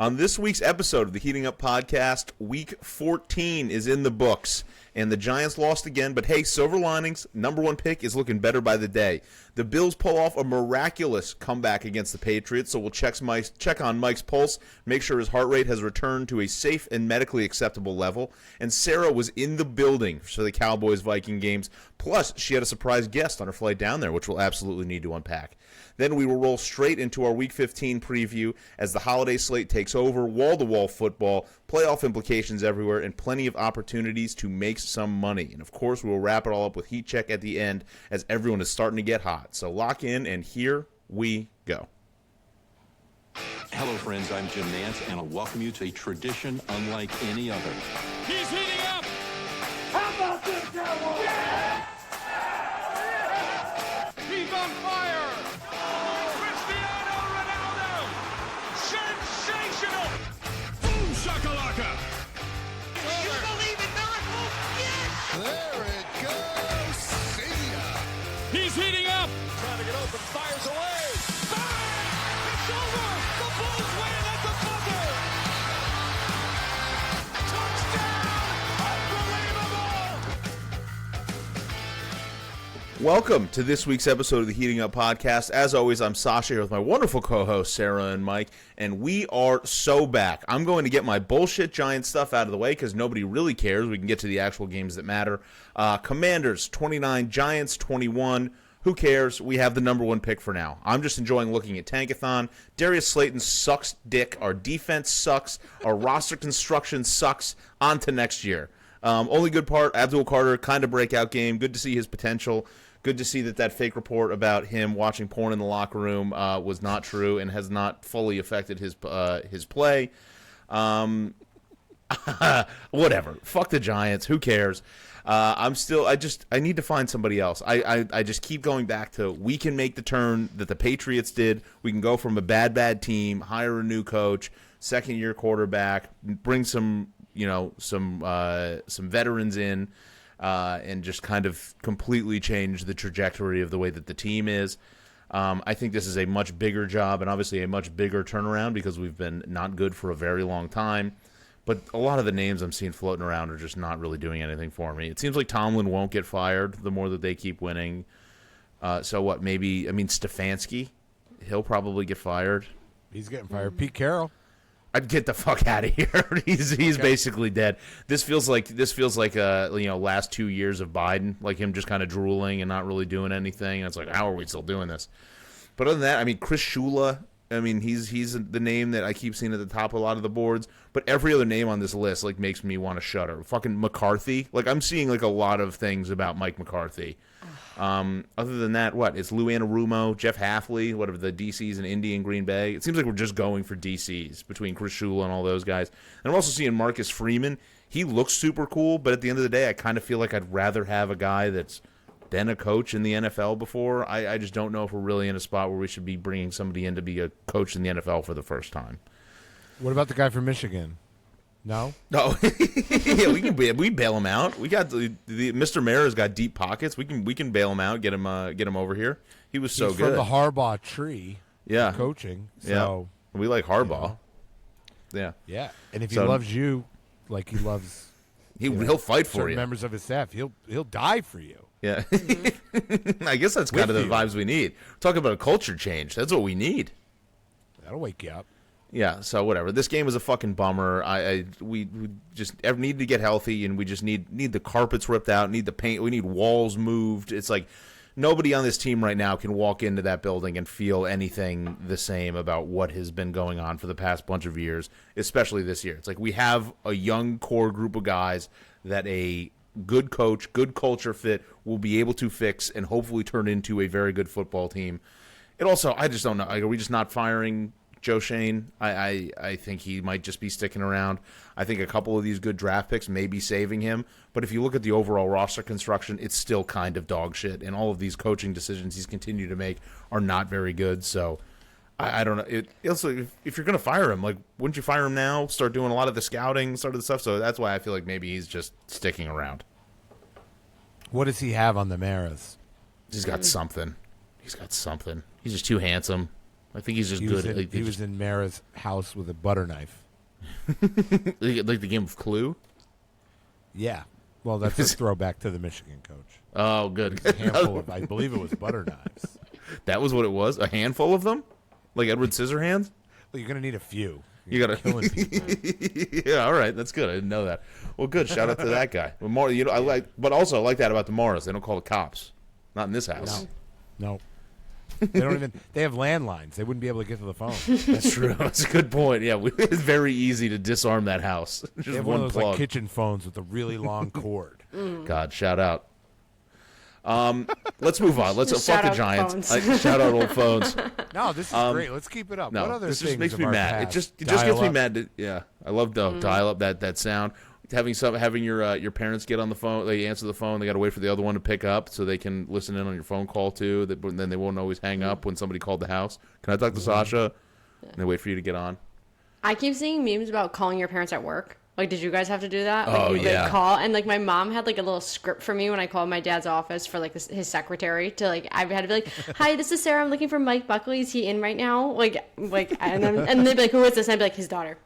On this week's episode of the Heating Up Podcast, Week 14 is in the books, and the Giants lost again, but hey, silver linings, number one pick is looking better by the day. The Bills pull off a miraculous comeback against the Patriots, so we'll check on Mike's pulse, make sure his heart rate has returned to a safe and medically acceptable level, and Sarah was in the building for the Cowboys-Viking games, plus she had a surprise guest on her flight down there, which we'll absolutely need to unpack. Then we will roll straight into our Week 15 preview as the holiday slate takes over, wall-to-wall football, playoff implications everywhere, and plenty of opportunities to make some money. And, of course, we will wrap it all up with Heat Check at the end as everyone is starting to get hot. So lock in, and here we go. Hello, friends. I'm Jim Nance, and I'll welcome you to a tradition unlike any other. He's heating up! How about this, Cowboys? Yeah! He's on fire! Cristiano Ronaldo! Sensational! Boom shakalaka! You believe in miracles? Yes! There it goes! See ya! He's heating up! Trying to get open, fires away! Bang! It's over! The Bulls win at the buzzer! Touchdown! Unbelievable! Welcome to this week's episode of the Heating Up Podcast. As always, I'm Sasha here with my wonderful co-hosts, Sarah and Mike, and we are so back. I'm going to get my bullshit Giant stuff out of the way because nobody really cares. We can get to the actual games that matter. Commanders, 29, Giants, 21. Who cares? We have the number one pick for now. I'm just enjoying looking at Tankathon. Darius Slayton sucks dick. Our defense sucks. Our roster construction sucks. On to next year. Only good part, Abdul Carter, kind of breakout game. Good to see his potential. Good to see that fake report about him watching porn in the locker room was not true and has not fully affected his play. Whatever. Fuck the Giants. Who cares? I need to find somebody else. I just keep going back to we can make the turn that the Patriots did. We can go from a bad team, hire a new coach, second-year quarterback, bring some veterans in, and just kind of completely change the trajectory of the way that the team is. I think this is a much bigger job and obviously a much bigger turnaround because we've been not good for a very long time. But a lot of the names I'm seeing floating around are just not really doing anything for me. It seems like Tomlin won't get fired the more that they keep winning. So what, Stefanski, he'll probably get fired. He's getting fired. Pete Carroll. I'd get the fuck out of here. He's okay. Basically dead. This feels like last 2 years of Biden, like him just kind of drooling and not really doing anything. And it's like, how are we still doing this? But other than that, Chris Shula, he's the name that I keep seeing at the top of a lot of the boards. But every other name on this list makes me want to shudder. Fucking McCarthy. I'm seeing a lot of things about Mike McCarthy. Other than that, it's Lou Anarumo, Jeff Hafley, whatever the DCs in Indy and Green Bay. It seems like we're just going for DCs between Chris Shula and all those guys. And I'm also seeing Marcus Freeman. He looks super cool, but at the end of the day, I kind of feel like I'd rather have a guy that's been a coach in the NFL before. I just don't know if we're really in a spot where we should be bringing somebody in to be a coach in the NFL for the first time. What about the guy from Michigan? No? No. Yeah, we bail him out. We got the Mr. Mara's got deep pockets. We can bail him out, get him over here. He was so He's good. From the Harbaugh tree. Yeah. Coaching. So we like Harbaugh. Yeah. Yeah. And if he loves you like he loves he'll fight for you. Members of his staff, he'll die for you. Yeah. I guess that's kind of the vibes we need. Talk about a culture change. That's what we need. That'll wake you up. Yeah, so whatever. This game was a fucking bummer. We just need to get healthy, and we just need the carpets ripped out, need the paint, we need walls moved. It's like nobody on this team right now can walk into that building and feel anything the same about what has been going on for the past bunch of years, especially this year. It's like we have a young core group of guys that a good coach, good culture fit will be able to fix and hopefully turn into a very good football team. It also, I just don't know. Are we just not firing Joe Shane? I think he might just be sticking around. I think a couple of these good draft picks may be saving him. But if you look at the overall roster construction, it's still kind of dog shit. And all of these coaching decisions he's continued to make are not very good. So I don't know. Also, if you're going to fire him, wouldn't you fire him now? Start doing a lot of the scouting, start of the stuff. So that's why I feel like maybe he's just sticking around. What does he have on the Maras? He's got something. He's just too handsome. I think he's just He good. was in Mara's house with a butter knife. Like the game of Clue. Yeah. Well, that's a throwback to the Michigan coach. Oh, good. A handful of, I believe it was butter knives. That was what it was? A handful of them? Like Edward Scissorhands? Well, you're gonna need a few. You gotta killing people. Yeah, all right, that's good. I didn't know that. Well, good. Shout out to that guy. Well, but also I like that about the Morris. They don't call the cops. Not in this house. No. They don't even. They have landlines. They wouldn't be able to get to the phone. That's true. That's a good point. Yeah, it's very easy to disarm that house. Just They have one one of those plug. like kitchen phones with a really long cord. God, shout out. Let's move on. Let's fuck Shout the out Giants. phones. Shout out old phones. No, this is great. Let's keep it up. No, What other this things just makes of me our mad. past? It just gets me Dial-up? mad. Yeah, I love the dial up that sound. Having your parents get on the phone, they answer the phone. They got to wait for the other one to pick up so they can listen in on your phone call too. Then they won't always hang up when somebody called the house. Can I talk to Sasha? And they wait for you to get on. I keep seeing memes about calling your parents at work. Like, did you guys have to do that? Like, Oh, you'd, yeah. call, and like my mom had like a little script for me when I called my dad's office for like his secretary to like I had to be like, "Hi, this is Sarah. I'm looking for Mike Buckley. Is he in right now?" And they'd be like, "Who is this?" And I'd be like, "His daughter."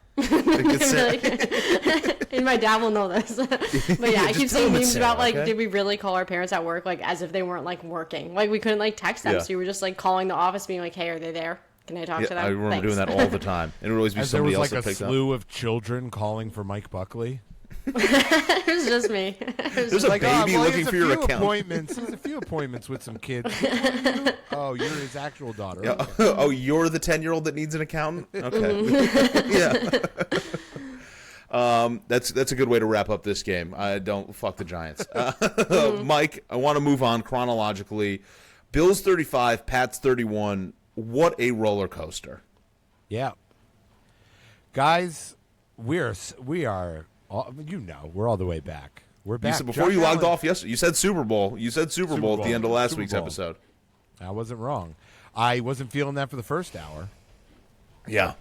And my dad will know this. But yeah, I keep tell seeing him it's memes about Sarah, like, okay? did we really call our parents at work like as if they weren't like working? Like we couldn't like text them, Yeah. so you were just like calling the office, being like, "Hey, are they there? Can I talk to them?" I remember Thanks. doing that all the time, and it would always be As there somebody was else like that a picked up. slew of children calling for Mike Buckley. It was just me. It was There's just a Like, baby well, looking he has for a your few account. appointments. He has a few appointments with some kids. Oh, you're his actual daughter. Yeah. Okay. Oh, you're the 10-year-old that needs an accountant? Okay. Yeah. That's a good way to wrap up this game. I don't fuck the Giants. Mike, I want to move on chronologically. Bills 35, Pats 31. What a roller coaster. Yeah. Guys, we are we're all the way back. We're You back. said, before Josh you logged Allen- off yesterday, you said Super Bowl. You said Super Bowl at the end of last Super week's Bowl. episode. I wasn't wrong. I wasn't feeling that for the first hour. Yeah.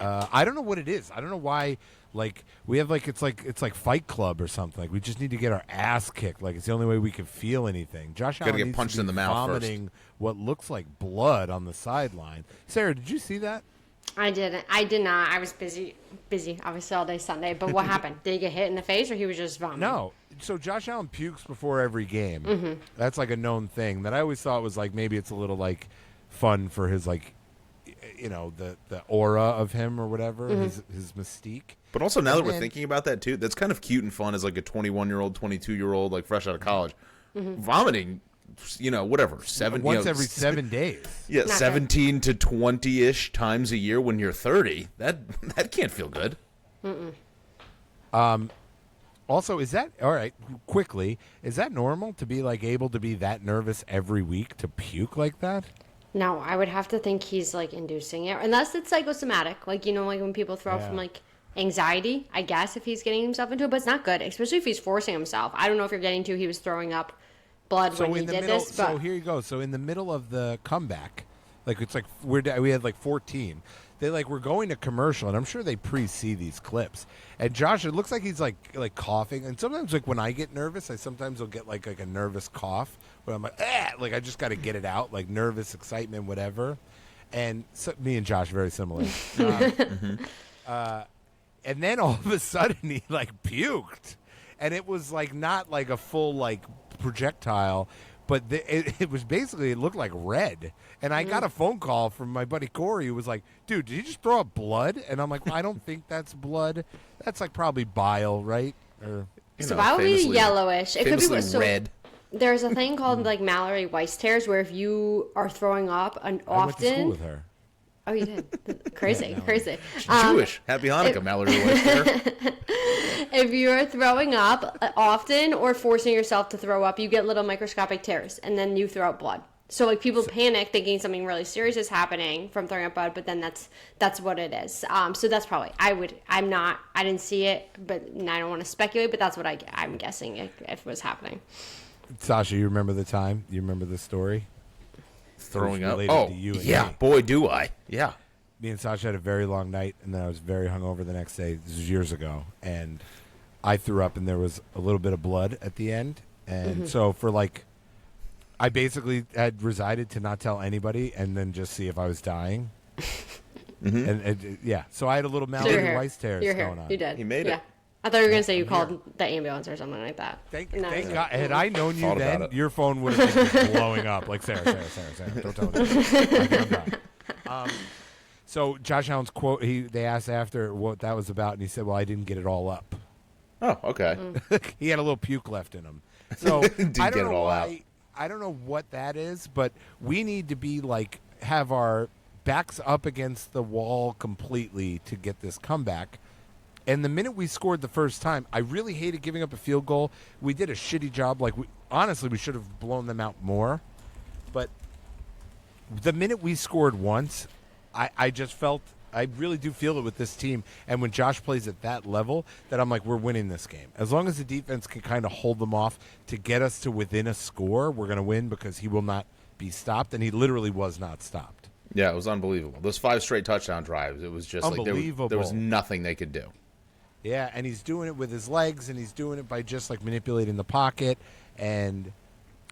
I don't know what it is. I don't know why. Like we have like it's like Fight Club or something. Like we just need to get our ass kicked. Like it's the only way we can feel anything. Josh Gotta Allen get needs punched to be in the mouth first. vomiting what looks like blood on the sideline. Sarah, did you see that? I didn't. I did not. I was busy, obviously all day Sunday. But what happened? Did he get hit in the face, or he was just vomiting? No. So Josh Allen pukes before every game. Mm-hmm. That's like a known thing that I always thought was like maybe it's a little like fun for his like the aura of him or whatever, Mm-hmm. his mystique. But also, now that we're And- thinking about that, too, that's kind of cute and fun as like a 21-year-old, 22-year-old, like fresh out of college. Mm-hmm. Vomiting, whatever, Once every 7 days. Yeah, Not 17 to 20-ish times a year when you're 30. That can't feel good. Also, is that all right? Quickly, is that normal to be like able to be that nervous every week to puke like that? No, I would have to think he's like inducing it, unless it's psychosomatic. Like like when people throw up Yeah. from like anxiety. I guess if he's getting himself into it, but it's not good, especially if he's forcing himself. I don't know if you're getting to. He was throwing up blood when he in the did middle, this, but so here you go. So in the middle of the comeback, like it's like we had like 14. They like we're going to commercial, and I'm sure they pre-see these clips. And Josh, it looks like he's like coughing. And sometimes like when I get nervous, I sometimes will get like a nervous cough where I'm like like I just got to get it out, like nervous excitement, whatever. And so, me and Josh very similar. And then all of a sudden he like puked, and it was like not like a full like projectile, but it was basically, it looked like red. And I got a phone call from my buddy Corey who was like, "Dude, did you just throw up blood?" And I'm like, well, "I don't think that's blood. That's like probably bile, right?" Or so that would be famously- yellowish. It could be famously so red. There's a thing called like Mallory Weiss tears, where if you are throwing up I went to school often. with her. Oh, you did. Crazy. Jewish. Happy Hanukkah, Mallory White there. If you're throwing up often or forcing yourself to throw up, you get little microscopic tears, and then you throw up blood. So like people panic thinking something really serious is happening from throwing up blood, but then that's what it is. So that's probably I didn't see it, but I don't want to speculate, but that's what I'm guessing if it was happening. Sasha, you remember the time? You remember the story? Throwing It was up. related Oh, to you and yeah. me. Boy, do I. Yeah. Me and Sasha had a very long night, and then I was very hungover the next day. This was years ago, and I threw up, and there was a little bit of blood at the end. And so for I basically had resided to not tell anybody, and then just see if I was dying. And yeah, so I had a little So you're Mallory here. Weiss tears You're here. going on. You did. He made it. I thought you were going to say you called the ambulance or something like that. Thank No, God. Had I known you Thought then, about it. your phone would have been just blowing up. Like, Sarah, don't tell me. Like, I'm done. So Josh Allen's quote, they asked after what that was about, and he said, well, I didn't get it all up. Oh, okay. He had a little puke left in him. So Didn't I don't get know it all out. why. I don't know what that is, but we need to be like have our backs up against the wall completely to get this comeback. And the minute we scored the first time, I really hated giving up a field goal. We did a shitty job. Like honestly, we should have blown them out more. But the minute we scored once, I just felt. I really do feel it with this team. And when Josh plays at that level, that I'm like, we're winning this game. As long as the defense can kind of hold them off to get us to within a score, we're going to win because he will not be stopped. And he literally was not stopped. Yeah, it was unbelievable. Those 5 straight touchdown drives, it was just like there was nothing they could do. Yeah, and he's doing it with his legs, and he's doing it by just like manipulating the pocket. And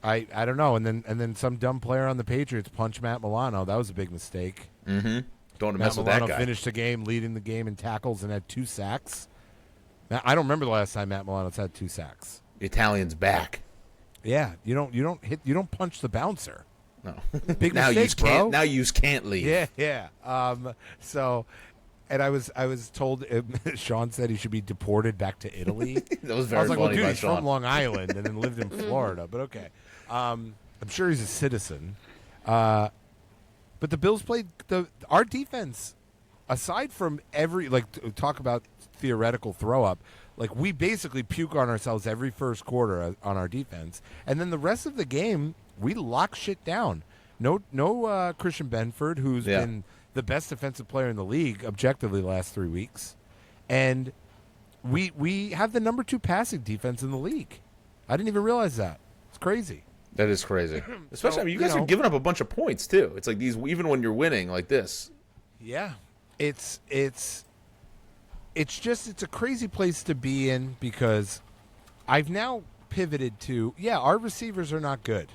I don't know. And then some dumb player on the Patriots punched Matt Milano. That was a big mistake. Mm-hmm. Don't want to Matt mess with Milano that guy. finished the game, leading the game in tackles, and had 2 sacks. Now, I don't remember the last time Matt Milano's had 2 sacks. The Italian's back. Yeah, you don't punch the bouncer. No. Big now mistake, you can't. bro. Now you can't leave. Yeah. So, and I was told Sean said he should be deported back to Italy. That was I very was like, well, funny dude, by he's Sean. from Long Island and then lived in Florida, but okay. I'm sure he's a citizen. But the Bills played our defense. Aside from talk about theoretical throw up, like we basically puke on ourselves every first quarter on our defense, and then the rest of the game we lock shit down. No Christian Benford, who's been the best defensive player in the league objectively the last 3 weeks, and we have the number 2 passing defense in the league. I didn't even realize that. It's crazy. That is crazy. Especially, I mean, you guys are giving up a bunch of points too. It's like these, even when you're winning like this. Yeah, it's a crazy place to be in because I've now pivoted to our receivers are not good.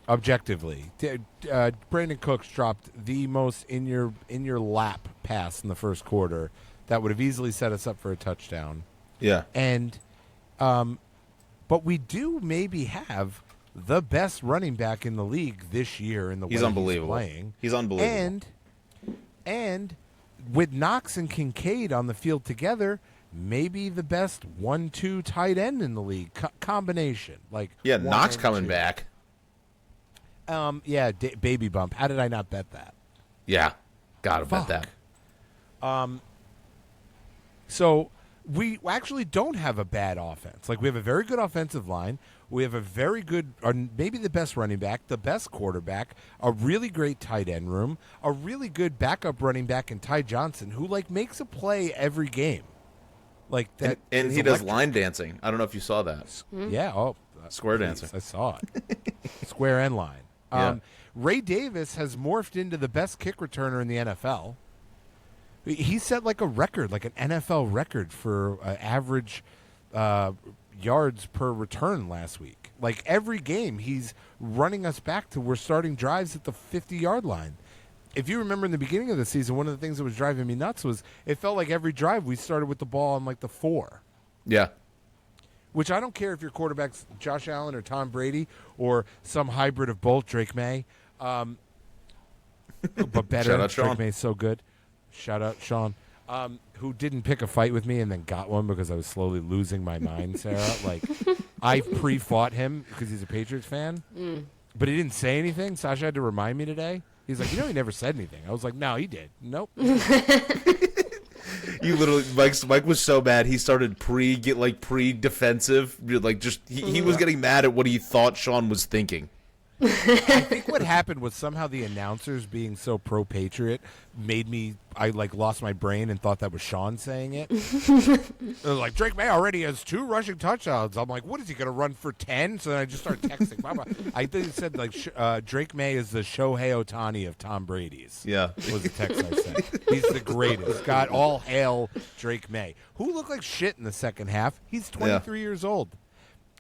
Objectively, Brandon Cooks dropped the most in your lap pass in the first quarter that would have easily set us up for a touchdown. Yeah, and but we do maybe have the best running back in the league this year in the way he's playing. He's unbelievable. And with Knox and Kincaid on the field together, maybe the best 1-2 tight end in the league combination. Like Knox coming back. Baby bump. How did I not bet that? Yeah, gotta bet that. So we actually don't have a bad offense. Like we have a very good offensive line. We have a very good, or maybe the best running back, the best quarterback, a really great tight end room, a really good backup running back in Ty Johnson, who makes a play every game. Like that, and he does line dancing. I don't know if you saw that. Yeah. Oh, square dancing. I saw it. Square and line. Ray Davis has morphed into the best kick returner in the NFL. He set like a record, like an NFL record for average yards per return last week. Like every game, he's running us back to we're starting drives at the 50-yard line. If you remember in the beginning of the season, one of the things that was driving me nuts was it felt like every drive we started with the ball on like the 4. Yeah. Which I don't care if your quarterback's Josh Allen or Tom Brady or some hybrid of both, Drake May. But better. Shout out Sean. Drake May's so good. Shout out Sean. Who didn't pick a fight with me and then got one because I was slowly losing my mind, Sarah. Like, I pre-fought him because he's a Patriots fan, but he didn't say anything. Sasha had to remind me today. He's like, he never said anything. I was like, no, he did. Nope. You literally, Mike was so bad. He started pre-defensive. Like, just he was getting mad at what he thought Sean was thinking. I think what happened was somehow the announcers being so pro-Patriot made me, I lost my brain and thought that was Sean saying it. They're like, Drake May already has 2 rushing touchdowns. I'm like, what is he going to run for 10? So then I just started texting. I think it said Drake May is the Shohei Ohtani of Tom Brady's. Yeah. Was the text I sent. He's the greatest. God, all hail Drake May. Who looked like shit in the second half. He's 23 years old.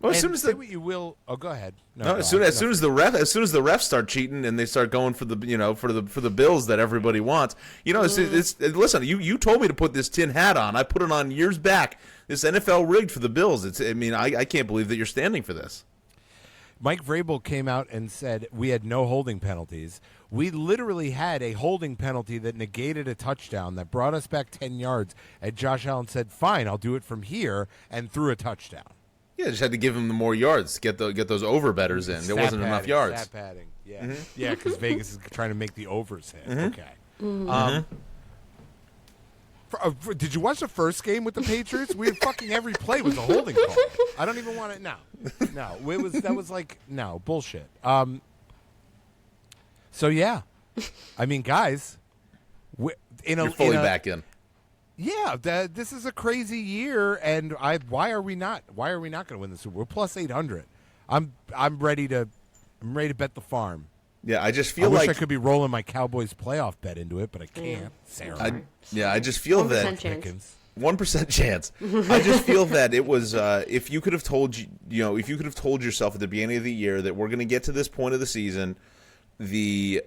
Well, as And soon as say the what you will. Oh, go ahead. No, as soon as the refs start cheating and they start going for the for the bills that everybody wants, listen. You told me to put this tin hat on. I put it on years back. This NFL rigged for the Bills. I can't believe that you're standing for this. Mike Vrabel came out and said we had no holding penalties. We literally had a holding penalty that negated a touchdown that brought us back 10 yards. And Josh Allen said, "Fine, I'll do it from here," and threw a touchdown. Yeah, just had to give him the more yards, get those over bettors in. There wasn't enough yards. Stat padding, yeah, yeah, because Vegas is trying to make the overs hit. Okay. Did you watch the first game with the Patriots? We had fucking every play was a holding call. I don't even want it now. No, that was like bullshit. So yeah, I mean, guys, You're fully back in. Yeah, this is a crazy year, and why are we not going to win the Super Bowl? We're plus 800. I'm ready to bet the farm. Yeah, I just feel wish like I could be rolling my Cowboys playoff bet into it, but I can't. Sarah. I just feel 1% that chance. 1% chance. I just feel that it was if you could have told yourself at the beginning of the year that we're going to get to this point of the season, the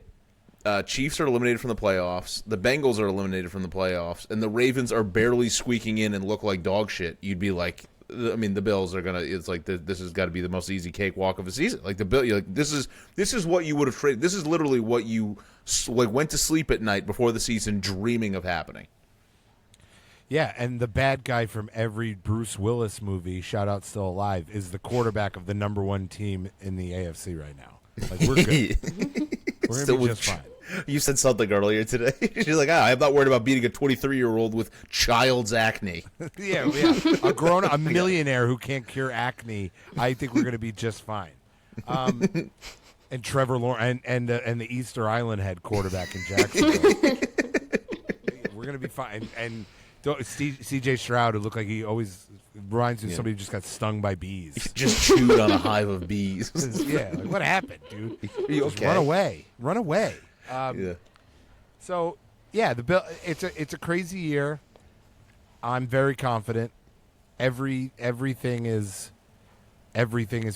Chiefs are eliminated from the playoffs, the Bengals are eliminated from the playoffs, and the Ravens are barely squeaking in and look like dog shit, you'd be like, I mean, the Bills are gonna. It's like this has got to be the most easy cakewalk of a season. Like the Bill, like this is what you would have traded. This is literally what you went to sleep at night before the season dreaming of happening. Yeah, and the bad guy from every Bruce Willis movie, shout out Still Alive, is the quarterback of the number one team in the AFC right now. Like we're good. We're gonna be just fine. You said something earlier today. She's like, I'm not worried about beating a 23-year-old with child's acne. yeah. A millionaire who can't cure acne. I think we're going to be just fine. And Trevor Lawrence and the Easter Island head quarterback in Jacksonville. We're going to be fine. And C.J. Stroud, who looked like he always reminds me of somebody who just got stung by bees. Just chewed on a hive of bees. Yeah, like what happened, dude? Are you okay? Run away. Yeah. So yeah, the Bill. It's a crazy year. I'm very confident. Everything is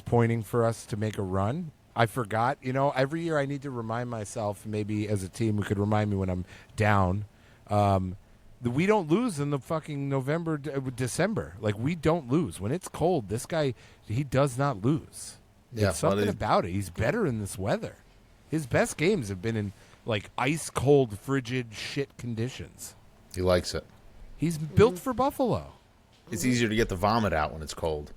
pointing for us to make a run. I forgot. Every year I need to remind myself. Maybe as a team, we could remind me when I'm down. That we don't lose in the fucking November, December. Like we don't lose when it's cold. This guy, he does not lose. Yeah, There's something about it. He's better in this weather. His best games have been in like ice cold, frigid shit conditions. He likes it. He's built for Buffalo. It's easier to get the vomit out when it's cold.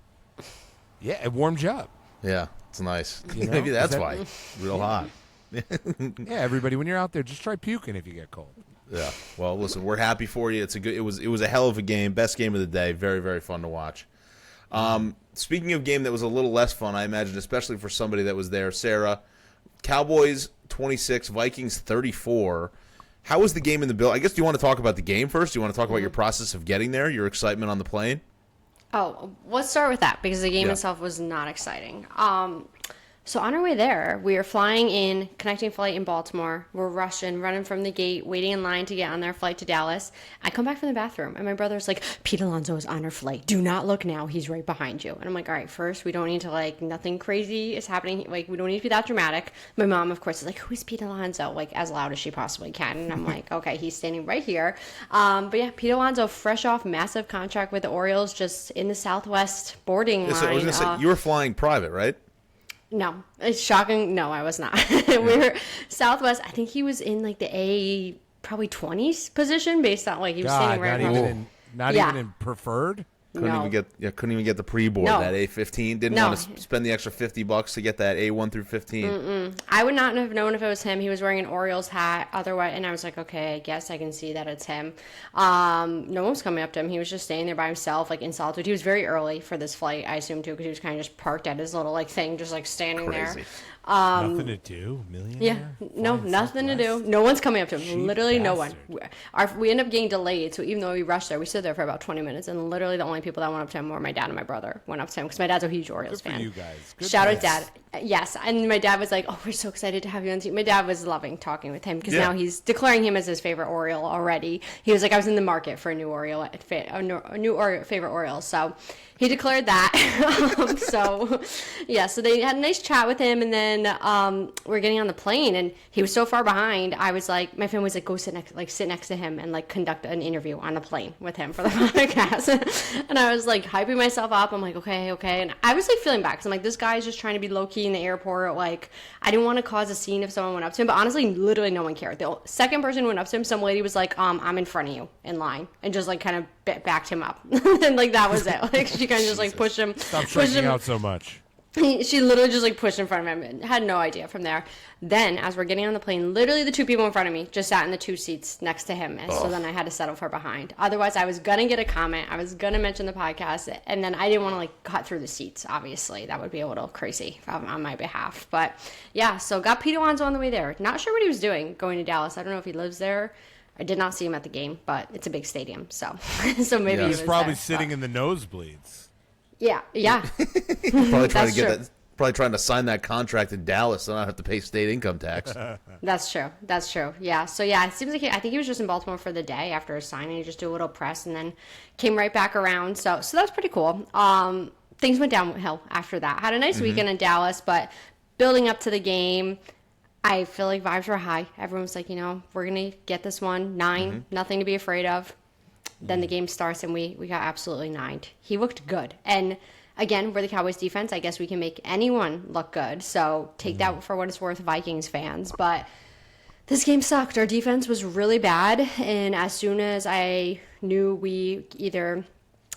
Yeah, it warms you up. Yeah, it's nice. You know? Maybe that's why. Real hot. Yeah, everybody, when you're out there, just try puking if you get cold. Yeah. Well, listen, we're happy for you. It was a hell of a game. Best game of the day. Very, very fun to watch. Speaking of game that was a little less fun, I imagine, especially for somebody that was there, Sarah, Cowboys 26, Vikings 34. How was the game in the Bill? I guess, do you want to talk about the game first? Do you want to talk about your process of getting there, your excitement on the plane? Oh, let's start with that because the game itself was not exciting. So on our way there, we were flying in, connecting flight in Baltimore. We're rushing, running from the gate, waiting in line to get on their flight to Dallas. I come back from the bathroom, and my brother's like, Pete Alonso is on our flight. Do not look now. He's right behind you. And I'm like, all right, first, we don't need to, nothing crazy is happening. We don't need to be that dramatic. My mom, of course, is like, who is Pete Alonso? As loud as she possibly can. And I'm like, okay, he's standing right here. But yeah, Pete Alonso, fresh off massive contract with the Orioles, just in the Southwest boarding line. So I was going to say, you were flying private, right? No, it's shocking. No, I was not. We were Southwest. I think he was in the A probably 20s position based on he was standing right not even in preferred. Couldn't even get the pre-board, that A15. Didn't want to spend the extra $50 to get that A1 through 15. I would not have known if it was him. He was wearing an Orioles hat otherwise, and I was like, okay, I guess I can see that it's him. No one was coming up to him. He was just staying there by himself, in solitude. He was very early for this flight, I assume, too, because he was kind of just parked at his little thing, just standing Crazy. Nothing to do, millionaire. Yeah, no, nothing to do. No one's coming up to him. Cheap Literally, no one. bastard. We end up getting delayed, so even though we rushed there, we stood there for about 20 minutes, and literally the only people that went up to him were my dad and my brother went up to him because my dad's a huge Orioles Good for fan. you guys. Good Shout for out, Dad. Yes, and my dad was like, "Oh, we're so excited to have you on the team." My dad was loving talking with him because now he's declaring him as his favorite Oriole already. He was like, "I was in the market for a new Oriole, favorite Oriole," so he declared that. So they had a nice chat with him, and then we're getting on the plane, and he was so far behind. I was like, my family was like, "Go sit next to him and like conduct an interview on the plane with him for the podcast." And I was like hyping myself up. I'm like, okay, and I was like feeling bad because I'm like, this guy's just trying to be low key in the airport. Like, I didn't want to cause a scene if someone went up to him, but honestly, literally no one cared. The second person who went up to him, some lady was like, "I'm in front of you in line," and just like kind of backed him up, and like that was it. Like she kind of just like pushed him. Stop freaking out so much. She literally just like pushed in front of him and had no idea from there. Then as we're getting on the plane, literally the two people in front of me just sat in the two seats next to him. And so then I had to settle for behind. Otherwise, I was going to get a comment. I was going to mention the podcast. And then I didn't want to like cut through the seats, obviously. That would be a little crazy on my behalf. But yeah, so got Pete Alonso on the way there. Not sure what he was doing going to Dallas. I don't know if he lives there. I did not see him at the game, but it's a big stadium. So maybe he was probably there, sitting in the nosebleeds. Yeah. Probably trying That's to get true. that. Probably trying to sign that contract in Dallas, so I don't have to pay state income tax. That's true. Yeah. So yeah, it seems like I think he was just in Baltimore for the day after his signing. He just did a little press and then came right back around. So that's pretty cool. Things went downhill after that. Had a nice weekend in Dallas, but building up to the game, I feel like vibes were high. Everyone was like, we're gonna get this one 9, nothing to be afraid of. Then the game starts and we got absolutely 9'd. He looked good. And again, we're the Cowboys defense. I guess we can make anyone look good. So take that for what it's worth, Vikings fans. But this game sucked. Our defense was really bad. And as soon as I knew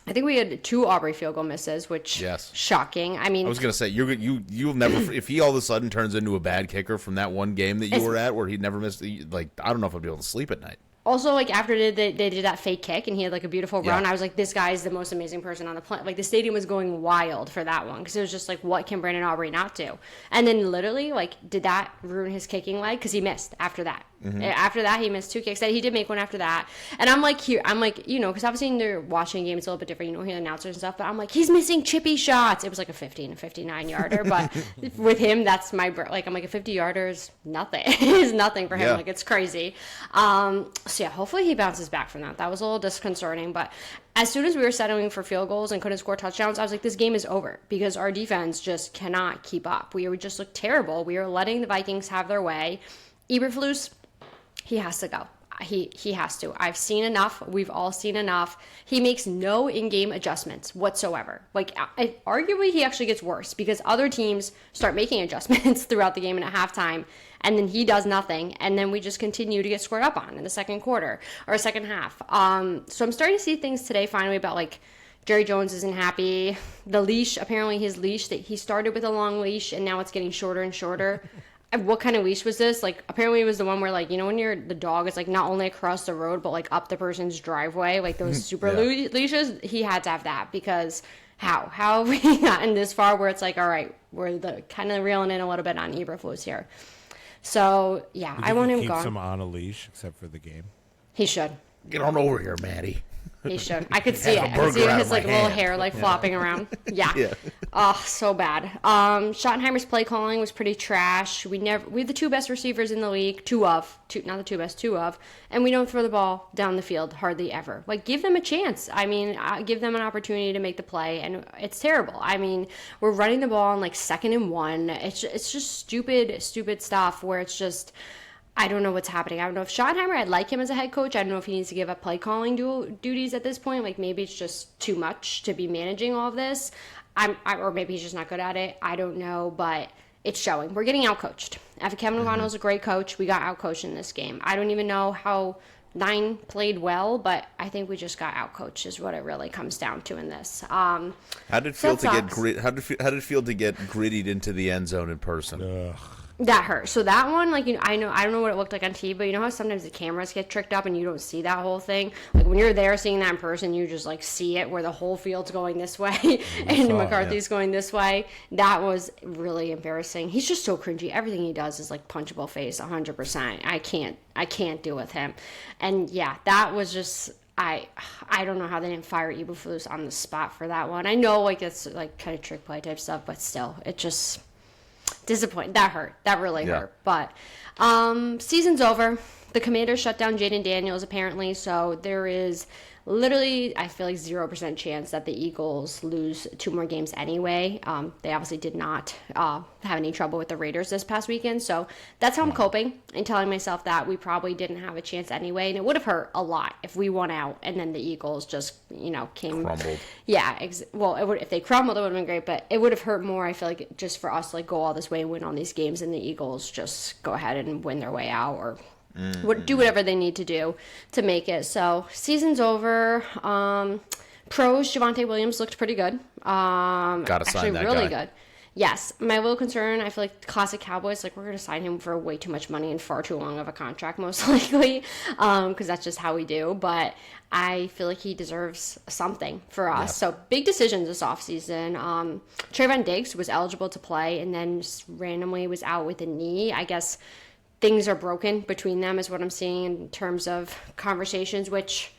I think we had 2 Aubrey field goal misses, which shocking. I mean, I was gonna say you'll never if he all of a sudden turns into a bad kicker from that one game that you were at where he never missed. Like I don't know if I'd be able to sleep at night. Also, like, after they did that fake kick and he had, like, a beautiful run, I was like, this guy is the most amazing person on the planet. Like, the stadium was going wild for that one because it was just like, what can Brandon Aubrey not do? And then literally, like, did that ruin his kicking leg? Because he missed after that. After that, he missed 2 kicks. He did make one after that. And I'm like, because obviously when they're watching a game, it's a little bit different. Hear the announcers and stuff. But I'm like, he's missing chippy shots. It was like a 50 and a 59-yarder. But with him, that's my, like, I'm like, a 50-yarder is nothing. It's nothing for him. Yeah. Like, it's crazy. So, yeah, hopefully he bounces back from that. That was a little disconcerting. But as soon as we were settling for field goals and couldn't score touchdowns, I was like, this game is over because our defense just cannot keep up. We just looked terrible. We were letting the Vikings have their way. Eberflus, he has to go. He has to. I've seen enough. We've all seen enough. He makes no in-game adjustments whatsoever. Like, arguably, he actually gets worse because other teams start making adjustments throughout the game and at halftime, and then he does nothing, and then we just continue to get scored up on in the second quarter or second half. So I'm starting to see things today finally about, like, Jerry Jones isn't happy. The leash, apparently his leash, that he started with a long leash, and now it's getting shorter and shorter. What kind of leash was this? Like, apparently it was the one where, like, when the dog is, like, not only across the road, but, like, up the person's driveway, like those super leashes. He had to have that because how have we gotten this far where it's like, all right, we're kind of reeling in a little bit on Eberflus here. So, yeah, I want him gone. Keeps him on a leash except for the game. He should. Get on over here, Maddie. He should. I could see it. I could see his like little hair like flopping around. Yeah. Oh, so bad. Schottenheimer's play calling was pretty trash. We have the 2 best receivers in the league, two of, and we don't throw the ball down the field hardly ever. Like, give them a chance. I mean, give them an opportunity to make the play, and it's terrible. I mean, we're running the ball on like 2nd and 1. It's just stupid stuff where it's just, I don't know what's happening. I don't know if Schottenheimer, I'd like him as a head coach. I don't know if he needs to give up play calling duties at this point. Like, maybe it's just too much to be managing all of this. Or maybe he's just not good at it. I don't know, but it's showing. We're getting outcoached. After Kevin O'Connell's a great coach, we got outcoached in this game. I don't even know how 9 played well, but I think we just got outcoached is what it really comes down to in this. How did it feel to get grittied into the end zone in person? That hurt. So that one, like, I don't know what it looked like on TV, but you know how sometimes the cameras get tricked up and you don't see that whole thing? Like, when you're there seeing that in person, you just, like, see it where the whole field's going this way and McCarthy's going this way. That was really embarrassing. He's just so cringy. Everything he does is, like, punchable face, 100%. I can't deal with him. And, yeah, that was just... I don't know how they didn't fire Eberflus on the spot for that one. I know, like, it's, like, kind of trick play type stuff, but still, it just... disappointing. That hurt. That really hurt. But season's over. The Commanders shut down Jaden Daniels apparently, so there is literally, I feel like 0% chance that the Eagles lose 2 more games anyway. They obviously did not have any trouble with the Raiders this past weekend, so that's how I'm coping and telling myself that we probably didn't have a chance anyway, and it would have hurt a lot if we won out and then the Eagles just, came... Crumbled. Yeah, well, it would, if they crumbled, it would have been great, but it would have hurt more, I feel like, just for us to, like, go all this way and win all these games, and the Eagles just go ahead and win their way out, or... do whatever they need to do to make it. So season's over. Pros, Javonte Williams looked pretty good. Gotta sign that really guy. good. Yes, my little concern, I feel like the classic Cowboys, like, we're going to sign him for way too much money and far too long of a contract, most likely, because that's just how we do. But I feel like he deserves something for us. Yeah. So big decisions this offseason. Trayvon Diggs was eligible to play and then just randomly was out with a knee. I guess things are broken between them is what I'm seeing in terms of conversations, which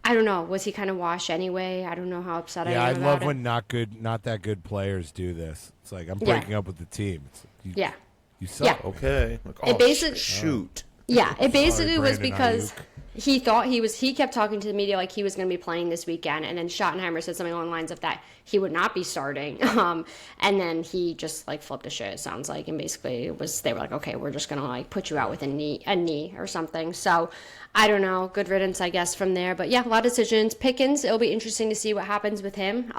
I don't know. Was he kind of washed anyway? I don't know how upset I am about it. Yeah, I love when not that good players do this. It's like, I'm breaking up with the team. You suck. Yeah. Okay. Like, It basically- shoot. Yeah, it basically Sorry, was Brandon because Ayuk. he kept talking to the media like he was going to be playing this weekend, and then Schottenheimer said something along the lines of that he would not be starting, and then he just, like, flipped a shit, it sounds like, and basically they were like, okay, we're just going to, like, put you out with a knee or something. So I don't know, good riddance, I guess, from there. But yeah, a lot of decisions. Pickens, it'll be interesting to see what happens with him.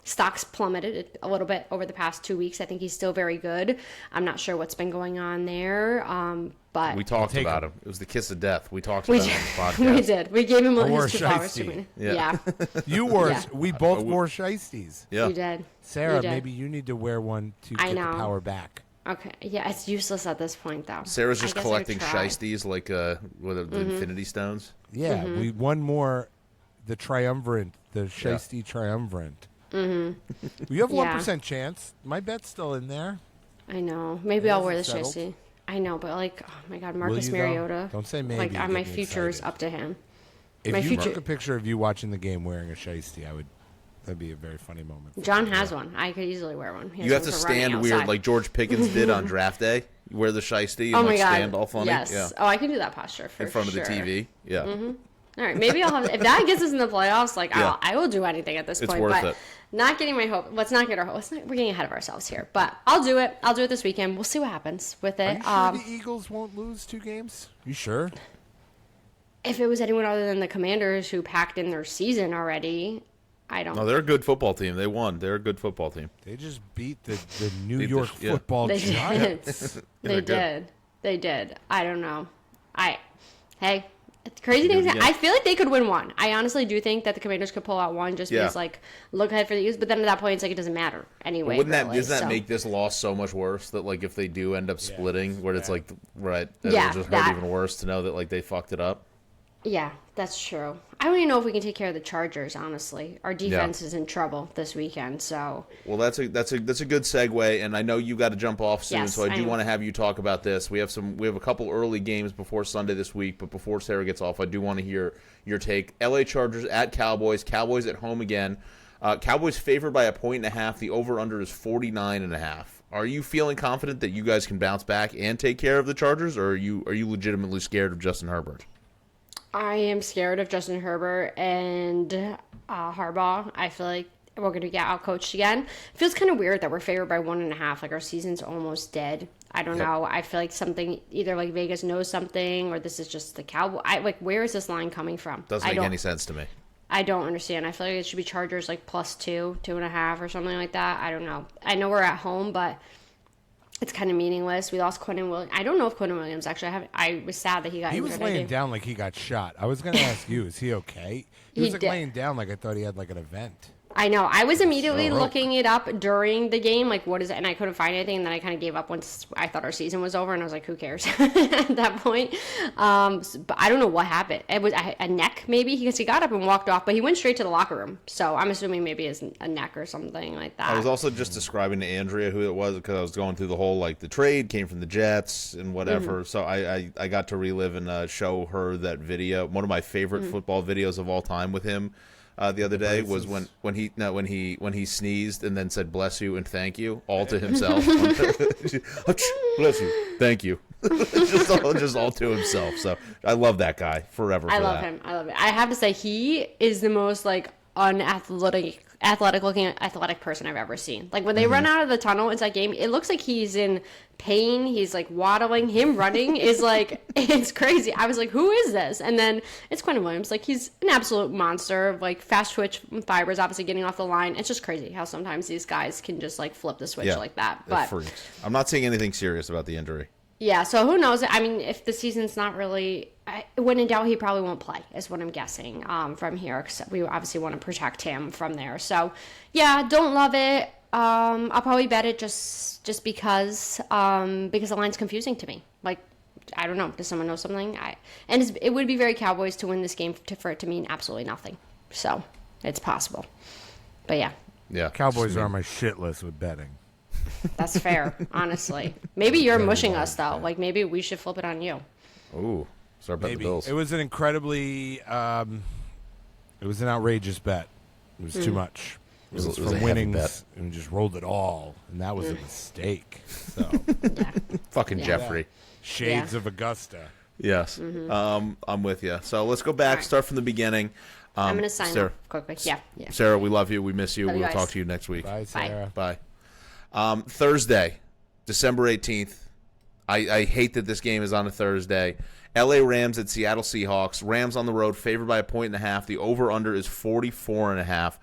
Stocks plummeted a little bit over the past 2 weeks. I think he's still very good. I'm not sure what's been going on there, but We talked about him. It was the kiss of death. We talked about him on the podcast. we did. We gave him wore his 2 flowers. shiesty. Yeah. You wore. Yeah. We both wore shiesties. Yeah. You did. Sarah, You did. maybe you need to wear one to I get the know. power back. Okay. Yeah, it's useless at this point, though. Sarah's I just guess I collecting tried. shiesties like the Infinity Stones. Yeah, Mm-hmm. we one more, the triumvirate, the shiesty triumvirate. Mm-hmm. You have Yeah. 1% chance. My bet's still in there. I know. Maybe I'll wear the hasn't shiesty. I know, but, like, oh my God, Marcus you, though? Mariota. Don't say maybe, Like, you my get me future is excited. up to him. If My you future- took a picture of you watching the game wearing a shiesty, that'd be a very funny moment. John has one. I could easily wear one. He has You have one to for running stand weird outside. like George Pickens did on draft day. You wear the shiesty and Oh my like God. stand all funny. Yes. Yeah. Oh, I can do that posture for In front sure. of the TV. Yeah. All right, maybe I'll have. If that gets us in the playoffs, like, Yeah. I will do anything at this It's point. worth But it. not getting my hope. Let's not get our hopes. We're getting ahead of ourselves here. But I'll do it. I'll do it this weekend. We'll see what happens with Are it. you sure the Eagles won't lose 2 games? You sure? If it was anyone other than the Commanders who packed in their season already, I don't. No, they're a good football team. They won. They're a good football team. They just beat the New Beat the- York yeah. Football They Giants. did. They're They good. did. They did. I don't know. Hey, crazy things. Yeah. I feel like they could win one. I honestly do think that the Commanders could pull out one just Yeah. because, like, look ahead for the Eagles. But then at that point, it's like it doesn't matter anyway. Wouldn't that really, doesn't that so. make this loss so much worse? That like if they do end up splitting, where it's like right, that Yeah, it'll just that- hurt even worse to know that like they fucked it up. Yeah, that's true. I don't even know if we can take care of the Chargers. Honestly, our defense is in trouble this weekend. So Well, that's a good segue, and I know you got to jump off soon, Yes, so I I do know. want to have you talk about this. We have a couple early games before Sunday this week, but before Sarah gets off, I do want to hear your take. LA Chargers at Cowboys. Cowboys at home again. Cowboys favored by 1.5. The over/under is 49.5. Are you feeling confident that you guys can bounce back and take care of the Chargers, or are you legitimately scared of Justin Herbert? I am scared of Justin Herbert and Harbaugh. I feel like we're going to get outcoached again. It feels kind of weird that we're favored by 1.5. Like, our season's almost dead. I don't know. I feel like something, either like Vegas knows something, or this is just the Cowboy. Like, where is this line coming from? Doesn't make any sense to me. I don't understand. I feel like it should be Chargers like +2, 2.5, or something like that. I don't know. I know we're at home, but it's kind of meaningless. We lost Quentin Williams. I don't know if Quentin Williams actually. I was sad that he got He injured. was I laying do. down like he got shot. I was going to ask you, is he okay? He was like did. laying down like I thought he had like an event. I know. I was immediately So- looking it up during the game, like what is it? And I couldn't find anything. And then I kind of gave up once I thought our season was over, and I was like, who cares at that point? But I don't know what happened. It was a neck, maybe, because he got up and walked off, but he went straight to the locker room. So I'm assuming maybe it's a neck or something like that. I was also just describing to Andrea who it was because I was going through the whole, like, the trade came from the Jets and whatever. So I got to relive and show her that video. One of my favorite football videos of all time with him. The other day was when he sneezed and then said bless you and thank you all to himself. Bless you, thank you, just all to himself. So I love that guy forever. I love him. I love it. I have to say he is the most like athletic person I've ever seen. Like when they run out of the tunnel inside game, it looks like he's in pain. He's like waddling. Him running is like it's crazy. I was like, who is this? And then it's Quentin Williams. Like he's an absolute monster. Like fast twitch fibers, obviously getting off the line. It's just crazy how sometimes these guys can just like flip the switch like that. But I'm not seeing anything serious about the injury. yeah, so who knows? I mean, if the season's not really... when in doubt, he probably won't play, is what I'm guessing from here. Cause we obviously want to protect him from there. So, yeah, don't love it. I'll probably bet it just because the line's confusing to me. Like, I don't know. Does someone know something? It would be very Cowboys to win this game for it to mean absolutely nothing. So, it's possible. But, yeah. Yeah, Cowboys are on my shit list with betting. That's fair, honestly. Maybe you're mushing us, though. Like, maybe we should flip it on you. Ooh, start betting the Bills. It was an incredibly, it was an outrageous bet. It was too much. It was a from heavy winnings, bet. and we just rolled it all, and that was a mistake. So Fucking Jeffrey. shades of Augusta. Yes, I'm with you. So let's go back. All right. Start from the beginning. I'm going to sign Sarah, up quickly. Yeah. Sarah, we love you. We miss you. Love you We'll guys. talk to you next week. Bye, Sarah. Bye. Thursday, December 18th. I hate that this game is on a Thursday. LA Rams at Seattle Seahawks. Rams on the road, favored by 1.5. The over-under is 44.5.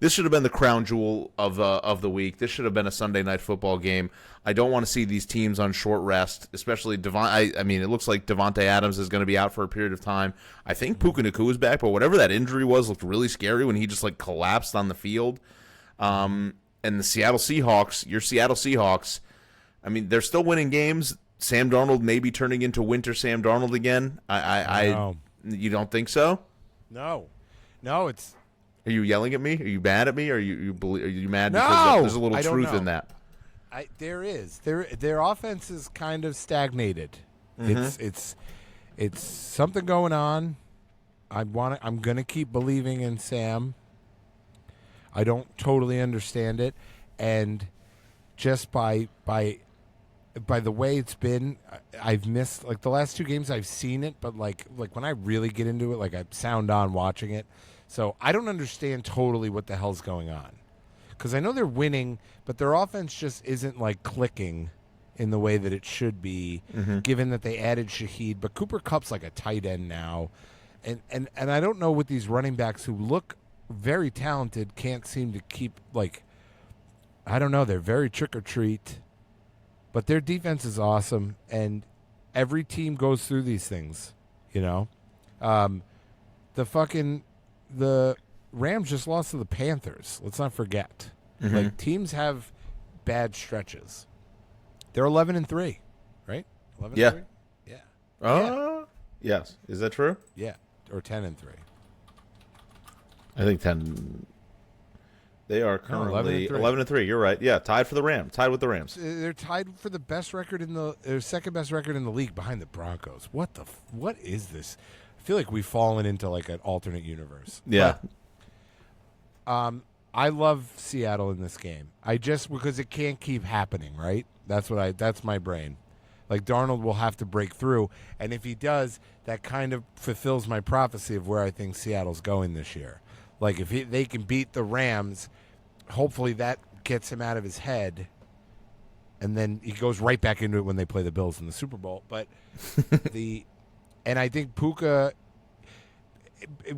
This should have been the crown jewel of the week. This should have been a Sunday night football game. I don't want to see these teams on short rest, especially I mean, it looks like Devontae Adams is going to be out for a period of time. I think Puka Nacua is back, but whatever that injury was looked really scary when he just like collapsed on the field. And the Seattle Seahawks, your Seattle Seahawks, I mean, they're still winning games. Sam Darnold may be turning into winter Sam Darnold again. You don't think so? No, it's Are you yelling at me? Are you mad at me? Are you mad No! because there's a little I don't truth know. in that? there is their offense is kind of stagnated. It's something going on. I'm gonna keep believing in Sam. I don't totally understand it, and just by the way it's been, I've missed like the last two games. I've seen it, but like when I really get into it, like I sound on watching it. So I don't understand totally what the hell's going on, because I know they're winning, but their offense just isn't like clicking in the way that it should be, given that they added Shaheed. But Cooper Kupp's like a tight end now, and I don't know with these running backs who look very talented can't seem to keep like, I don't know, they're very trick or treat, but their defense is awesome, and every team goes through these things, you know. The Rams just lost to the Panthers. Let's not forget. Like teams have bad stretches. They're 11-3, right? 11-3? Yeah. Yeah. Yes. Is that true? Yeah. Or 10-3. I think 10. They are currently 11-3. 11-3. You're right. Yeah, tied for the Rams. Tied with the Rams. They're tied for the best record their second best record in the league behind the Broncos. What is this? I feel like we've fallen into like an alternate universe. Yeah. But, I love Seattle in this game. Because it can't keep happening, right? That's my brain. Like Darnold will have to break through, and if he does, that kind of fulfills my prophecy of where I think Seattle's going this year. Like if they can beat the Rams, hopefully that gets him out of his head, and then he goes right back into it when they play the Bills in the Super Bowl. But and I think Puka